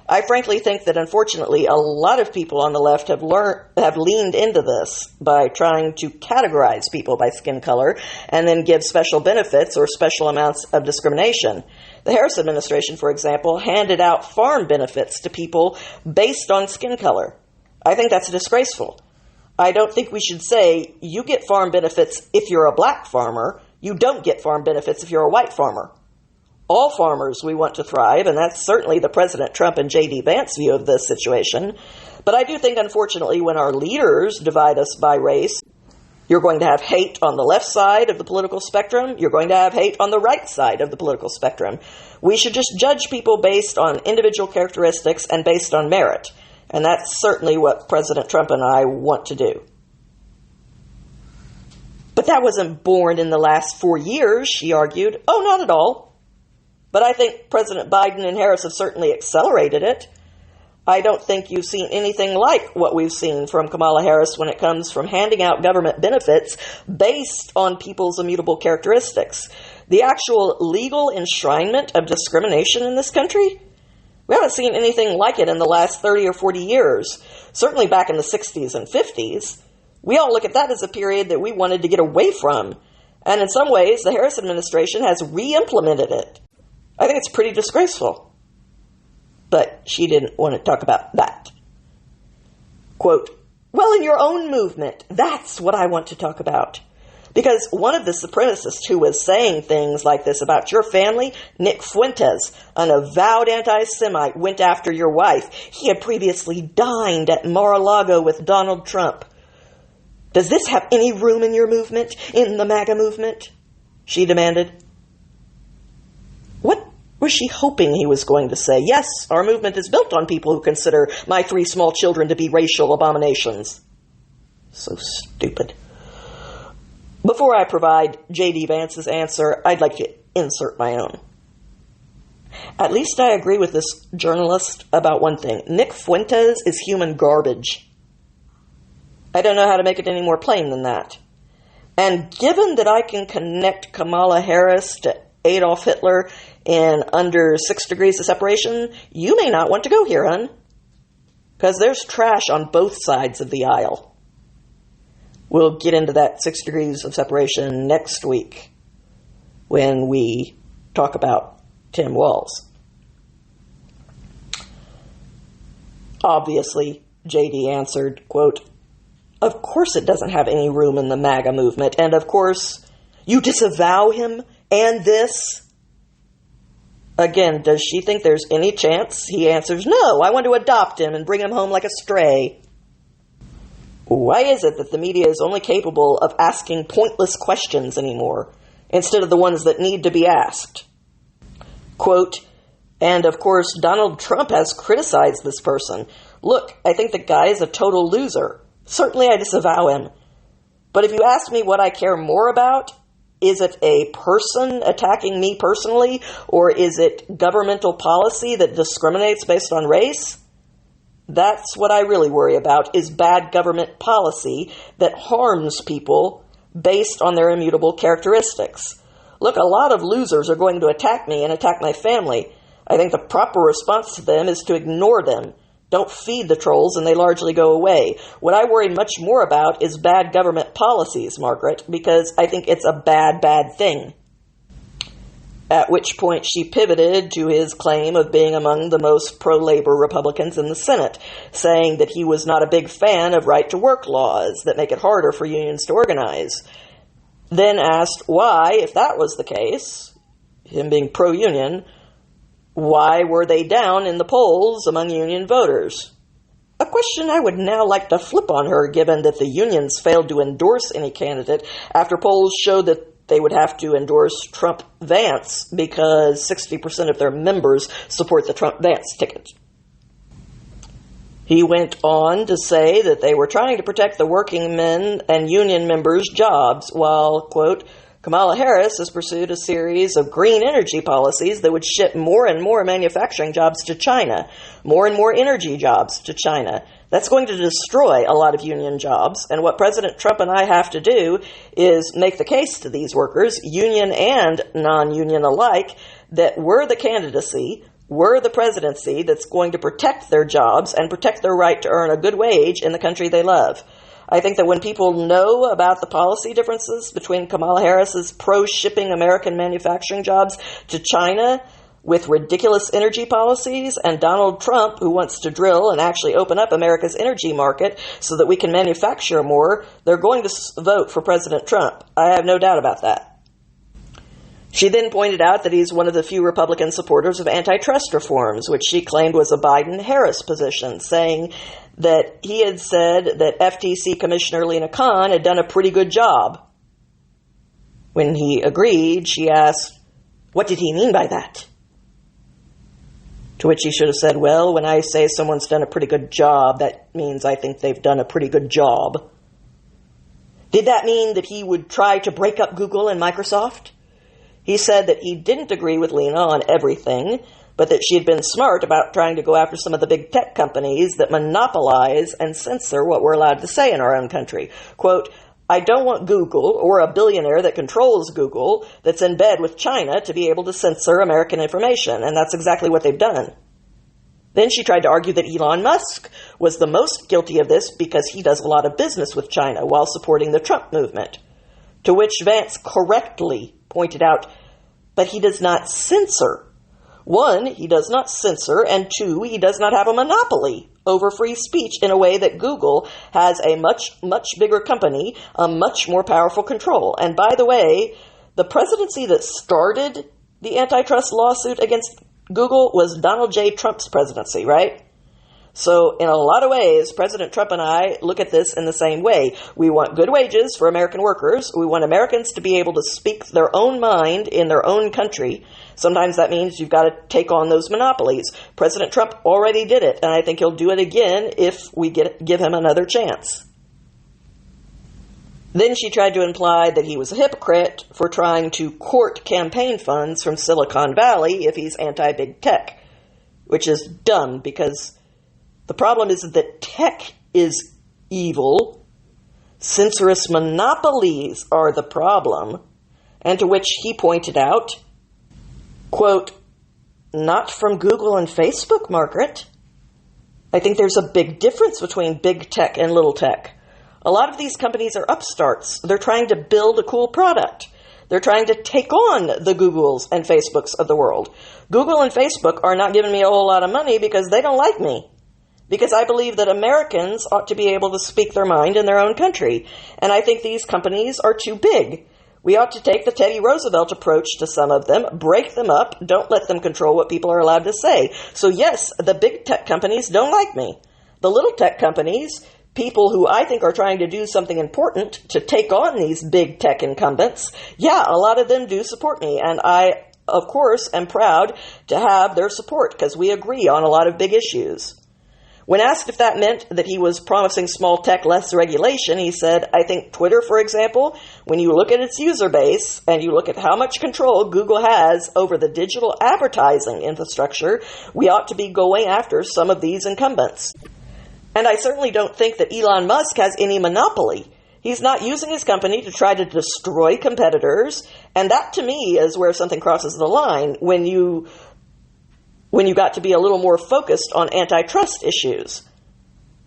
I frankly think that unfortunately a lot of people on the left have leaned into this by trying to categorize people by skin color and then give special benefits or special amounts of discrimination. The Harris administration, for example, handed out farm benefits to people based on skin color. I think that's disgraceful. I don't think we should say you get farm benefits if you're a black farmer. You don't get farm benefits if you're a white farmer. All farmers we want to thrive, and that's certainly the President Trump and JD Vance view of this situation. But I do think, unfortunately, when our leaders divide us by race, you're going to have hate on the left side of the political spectrum. You're going to have hate on the right side of the political spectrum. We should just judge people based on individual characteristics and based on merit. And that's certainly what President Trump and I want to do. But that wasn't born in the last 4 years, she argued. Oh, not at all. But I think President Biden and Harris have certainly accelerated it. I don't think you've seen anything like what we've seen from Kamala Harris when it comes from handing out government benefits based on people's immutable characteristics. The actual legal enshrinement of discrimination in this country? We haven't seen anything like it in the last 30 or 40 years, certainly back in the 60s and 50s. We all look at that as a period that we wanted to get away from. And in some ways, the Harris administration has re-implemented it. I think it's pretty disgraceful. But she didn't want to talk about that. Quote, well, in your own movement, that's what I want to talk about. Because one of the supremacists who was saying things like this about your family, Nick Fuentes, an avowed anti-Semite, went after your wife. He had previously dined at Mar-a-Lago with Donald Trump. Does this have any room in your movement, in the MAGA movement? She demanded. What was she hoping he was going to say? Yes, our movement is built on people who consider my 3 small children to be racial abominations. So stupid. Before I provide JD Vance's answer, I'd like to insert my own. At least I agree with this journalist about one thing. Nick Fuentes is human garbage. I don't know how to make it any more plain than that. And given that I can connect Kamala Harris to Adolf Hitler in under 6 degrees of separation, you may not want to go here, hon. Because there's trash on both sides of the aisle. We'll get into that 6 degrees of separation next week when we talk about Tim Walz. Obviously, JD answered, quote, of course it doesn't have any room in the MAGA movement, and of course you disavow him and this. Again, does she think there's any chance? He answers, no, I want to adopt him and bring him home like a stray. Why is it that the media is only capable of asking pointless questions anymore, instead of the ones that need to be asked? Quote, and of course, Donald Trump has criticized this person. Look, I think the guy is a total loser. Certainly I disavow him. But if you ask me what I care more about, is it a person attacking me personally, or is it governmental policy that discriminates based on race? That's what I really worry about, is bad government policy that harms people based on their immutable characteristics. Look, a lot of losers are going to attack me and attack my family. I think the proper response to them is to ignore them. Don't feed the trolls and they largely go away. What I worry much more about is bad government policies, Margaret, because I think it's a bad, bad thing. At which point she pivoted to his claim of being among the most pro-labor Republicans in the Senate, saying that he was not a big fan of right-to-work laws that make it harder for unions to organize. Then asked why, if that was the case, him being pro-union, why were they down in the polls among union voters? A question I would now like to flip on her, given that the unions failed to endorse any candidate after polls showed that they would have to endorse Trump-Vance because 60% of their members support the Trump-Vance ticket. He went on to say that they were trying to protect the working men and union members' jobs while, quote, Kamala Harris has pursued a series of green energy policies that would ship more and more manufacturing jobs to China, more and more energy jobs to China. That's going to destroy a lot of union jobs, and what President Trump and I have to do is make the case to these workers, union and non-union alike, that we're the candidacy, we're the presidency that's going to protect their jobs and protect their right to earn a good wage in the country they love. I think that when people know about the policy differences between Kamala Harris's pro-shipping American manufacturing jobs to China with ridiculous energy policies and Donald Trump, who wants to drill and actually open up America's energy market so that we can manufacture more, they're going to vote for President Trump. I have no doubt about that. She then pointed out that he's one of the few Republican supporters of antitrust reforms, which she claimed was a Biden-Harris position, saying that he had said that FTC Commissioner Lina Khan had done a pretty good job. When he agreed, she asked, what did he mean by that? To which he should have said, well, when I say someone's done a pretty good job, that means I think they've done a pretty good job. Did that mean that he would try to break up Google and Microsoft? He said that he didn't agree with Lina on everything, but that she had been smart about trying to go after some of the big tech companies that monopolize and censor what we're allowed to say in our own country. Quote, I don't want Google or a billionaire that controls Google that's in bed with China to be able to censor American information, and that's exactly what they've done. Then she tried to argue that Elon Musk was the most guilty of this because he does a lot of business with China while supporting the Trump movement. To which Vance correctly pointed out, but he does not censor. One, he does not censor, and two, he does not have a monopoly over free speech in a way that Google has a much, much bigger company, a much more powerful control. And by the way, the presidency that started the antitrust lawsuit against Google was Donald J. Trump's presidency, right? So in a lot of ways, President Trump and I look at this in the same way. We want good wages for American workers. We want Americans to be able to speak their own mind in their own country. Sometimes that means you've got to take on those monopolies. President Trump already did it, and I think he'll do it again if we give him another chance. Then she tried to imply that he was a hypocrite for trying to court campaign funds from Silicon Valley if he's anti-big tech, which is dumb because the problem isn't that tech is evil. Censorious monopolies are the problem. And to which he pointed out, quote, not from Google and Facebook, Margaret. I think there's a big difference between big tech and little tech. A lot of these companies are upstarts. They're trying to build a cool product. They're trying to take on the Googles and Facebooks of the world. Google and Facebook are not giving me a whole lot of money because they don't like me. Because I believe that Americans ought to be able to speak their mind in their own country. And I think these companies are too big. We ought to take the Teddy Roosevelt approach to some of them, break them up, don't let them control what people are allowed to say. So yes, the big tech companies don't like me. The little tech companies, people who I think are trying to do something important to take on these big tech incumbents, yeah, a lot of them do support me. And I, of course, am proud to have their support because we agree on a lot of big issues. When asked if that meant that he was promising small tech less regulation, he said, I think Twitter, for example, when you look at its user base and you look at how much control Google has over the digital advertising infrastructure, we ought to be going after some of these incumbents. And I certainly don't think that Elon Musk has any monopoly. He's not using his company to try to destroy competitors, and that to me is where something crosses the line when you got to be a little more focused on antitrust issues.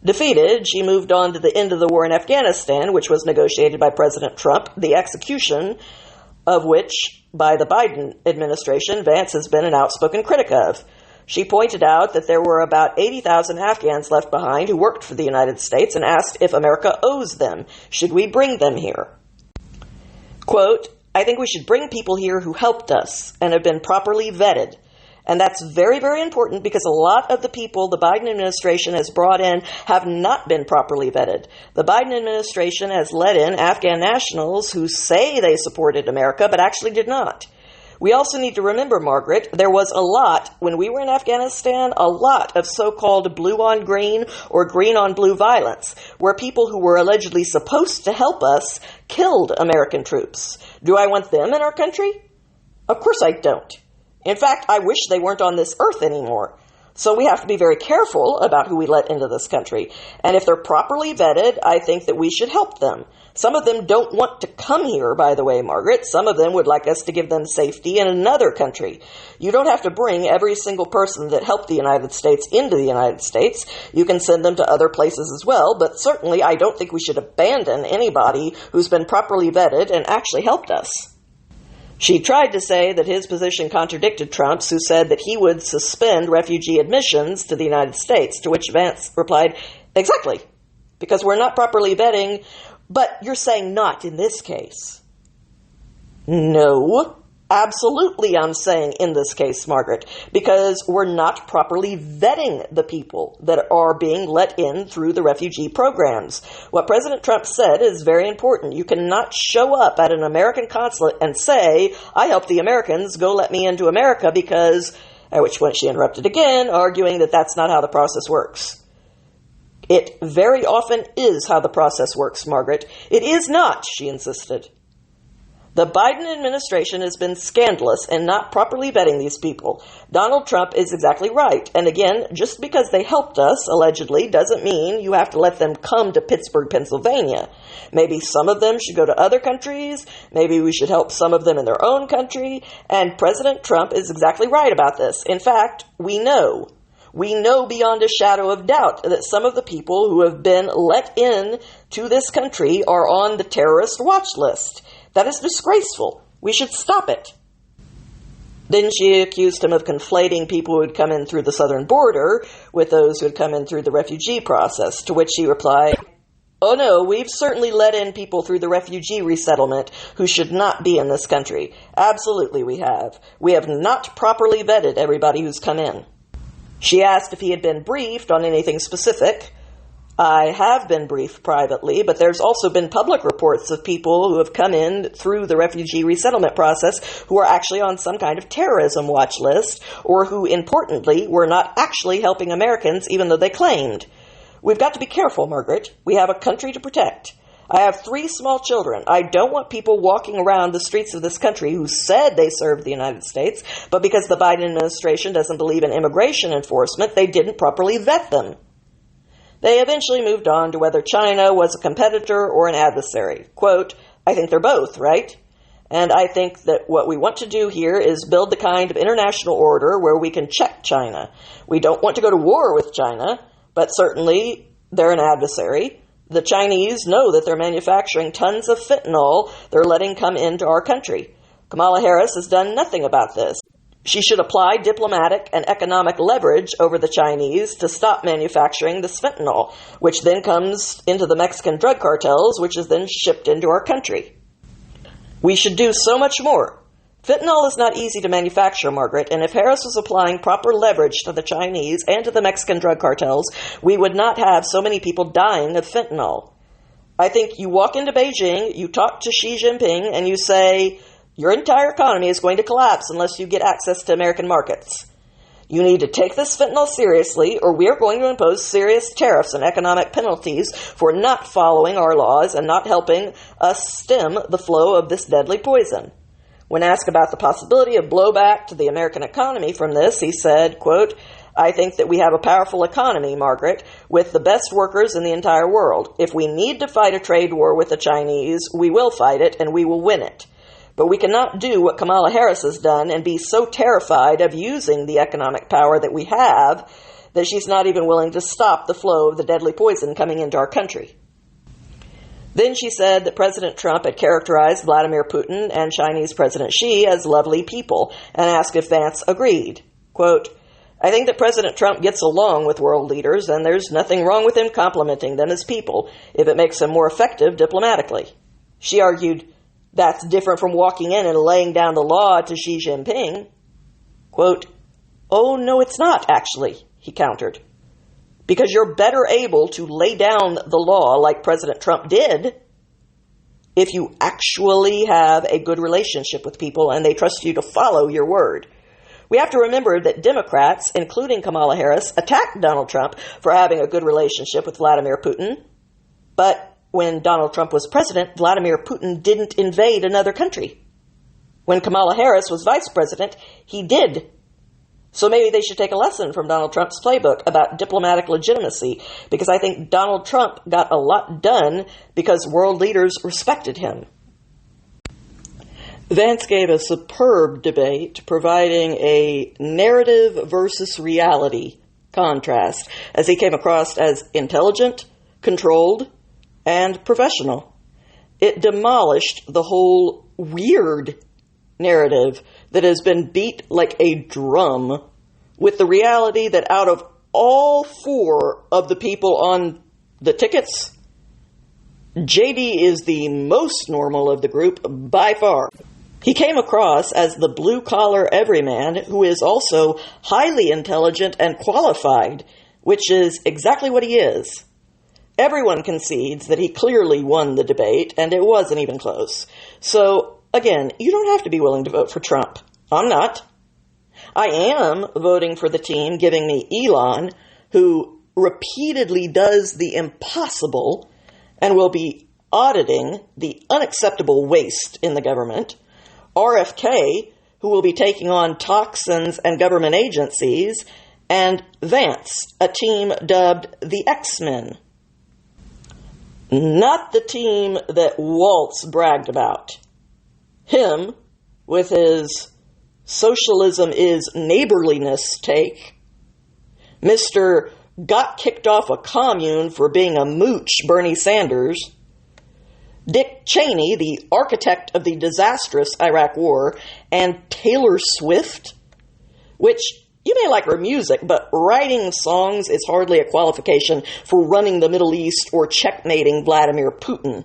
Defeated, she moved on to the end of the war in Afghanistan, which was negotiated by President Trump, the execution of which, by the Biden administration, Vance has been an outspoken critic of. She pointed out that there were about 80,000 Afghans left behind who worked for the United States and asked if America owes them. Should we bring them here? Quote, I think we should bring people here who helped us and have been properly vetted. And that's very, very important because a lot of the people the Biden administration has brought in have not been properly vetted. The Biden administration has let in Afghan nationals who say they supported America but actually did not. We also need to remember, Margaret, there was a lot, when we were in Afghanistan, a lot of so-called blue-on-green or green-on-blue violence, where people who were allegedly supposed to help us killed American troops. Do I want them in our country? Of course I don't. In fact, I wish they weren't on this earth anymore. So we have to be very careful about who we let into this country. And if they're properly vetted, I think that we should help them. Some of them don't want to come here, by the way, Margaret. Some of them would like us to give them safety in another country. You don't have to bring every single person that helped the United States into the United States. You can send them to other places as well, but certainly I don't think we should abandon anybody who's been properly vetted and actually helped us. She tried to say that his position contradicted Trump's, who said that he would suspend refugee admissions to the United States, to which Vance replied, exactly, because we're not properly vetting, but you're saying not in this case. No, absolutely I'm saying in this case, Margaret, because we're not properly vetting the people that are being let in through the refugee programs. What President Trump said is very important. You cannot show up at an American consulate and say, I help the Americans, go let me into America, because, at which point she interrupted again, arguing that that's not how the process works. It very often is how the process works, Margaret. It is not, she insisted. The Biden administration has been scandalous in not properly vetting these people. Donald Trump is exactly right. And again, just because they helped us, allegedly, doesn't mean you have to let them come to Pittsburgh, Pennsylvania. Maybe some of them should go to other countries. Maybe we should help some of them in their own country. And President Trump is exactly right about this. In fact, we know beyond a shadow of doubt that some of the people who have been let in to this country are on the terrorist watch list. That is disgraceful. We should stop it. Then she accused him of conflating people who had come in through the southern border with those who had come in through the refugee process, to which he replied, oh no, we've certainly let in people through the refugee resettlement who should not be in this country. Absolutely we have. We have not properly vetted everybody who's come in. She asked if he had been briefed on anything specific. I have been briefed privately, but there's also been public reports of people who have come in through the refugee resettlement process who are actually on some kind of terrorism watch list, or who, importantly, were not actually helping Americans even though they claimed. We've got to be careful, Margaret. We have a country to protect. I have 3 small children. I don't want people walking around the streets of this country who said they served the United States, but because the Biden administration doesn't believe in immigration enforcement, they didn't properly vet them. They eventually moved on to whether China was a competitor or an adversary. Quote, I think they're both, right? And I think that what we want to do here is build the kind of international order where we can check China. We don't want to go to war with China, but certainly they're an adversary. The Chinese know that they're manufacturing tons of fentanyl they're letting come into our country. Kamala Harris has done nothing about this. She should apply diplomatic and economic leverage over the Chinese to stop manufacturing this fentanyl, which then comes into the Mexican drug cartels, which is then shipped into our country. We should do so much more. Fentanyl is not easy to manufacture, Margaret, and if Harris was applying proper leverage to the Chinese and to the Mexican drug cartels, we would not have so many people dying of fentanyl. I think you walk into Beijing, you talk to Xi Jinping, and you say, your entire economy is going to collapse unless you get access to American markets. You need to take this fentanyl seriously, or we are going to impose serious tariffs and economic penalties for not following our laws and not helping us stem the flow of this deadly poison. When asked about the possibility of blowback to the American economy from this, he said, quote, I think that we have a powerful economy, Margaret, with the best workers in the entire world. If we need to fight a trade war with the Chinese, we will fight it and we will win it. But we cannot do what Kamala Harris has done and be so terrified of using the economic power that we have that she's not even willing to stop the flow of the deadly poison coming into our country. Then she said that President Trump had characterized Vladimir Putin and Chinese President Xi as lovely people and asked if Vance agreed. Quote, I think that President Trump gets along with world leaders and there's nothing wrong with him complimenting them as people if it makes him more effective diplomatically. She argued, that's different from walking in and laying down the law to Xi Jinping. Quote, oh, no, it's not, actually, he countered. Because you're better able to lay down the law like President Trump did. if you actually have a good relationship with people and they trust you to follow your word. We have to remember that Democrats, including Kamala Harris, attacked Donald Trump for having a good relationship with Vladimir Putin. But when Donald Trump was president, Vladimir Putin didn't invade another country. When Kamala Harris was vice president, he did. So maybe they should take a lesson from Donald Trump's playbook about diplomatic legitimacy, because I think Donald Trump got a lot done because world leaders respected him. Vance gave a superb debate providing a narrative versus reality contrast as he came across as intelligent, controlled, and professional. It demolished the whole weird narrative that has been beat like a drum with the reality that out of all four of the people on the tickets, JD is the most normal of the group by far. He came across as the blue-collar everyman who is also highly intelligent and qualified, which is exactly what he is. Everyone concedes that he clearly won the debate, and it wasn't even close. So, again, you don't have to be willing to vote for Trump. I'm not. I am voting for the team giving me Elon, who repeatedly does the impossible and will be auditing the unacceptable waste in the government, RFK, who will be taking on toxins and government agencies, and Vance, a team dubbed the X-Men. Not the team that Waltz bragged about. Him, with his socialism is neighborliness take. Mr. got kicked off a commune for being a mooch, Bernie Sanders. Dick Cheney, the architect of the disastrous Iraq War, and Taylor Swift, which you may like her music, but writing songs is hardly a qualification for running the Middle East or checkmating Vladimir Putin.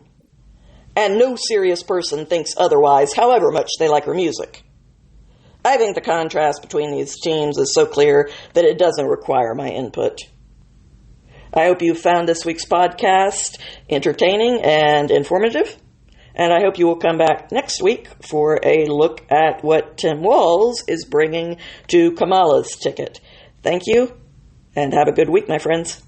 And no serious person thinks otherwise, however much they like her music. I think the contrast between these teams is so clear that it doesn't require my input. I hope you found this week's podcast entertaining and informative, and I hope you will come back next week for a look at what Tim Walz is bringing to Kamala's ticket. Thank you, and have a good week, my friends.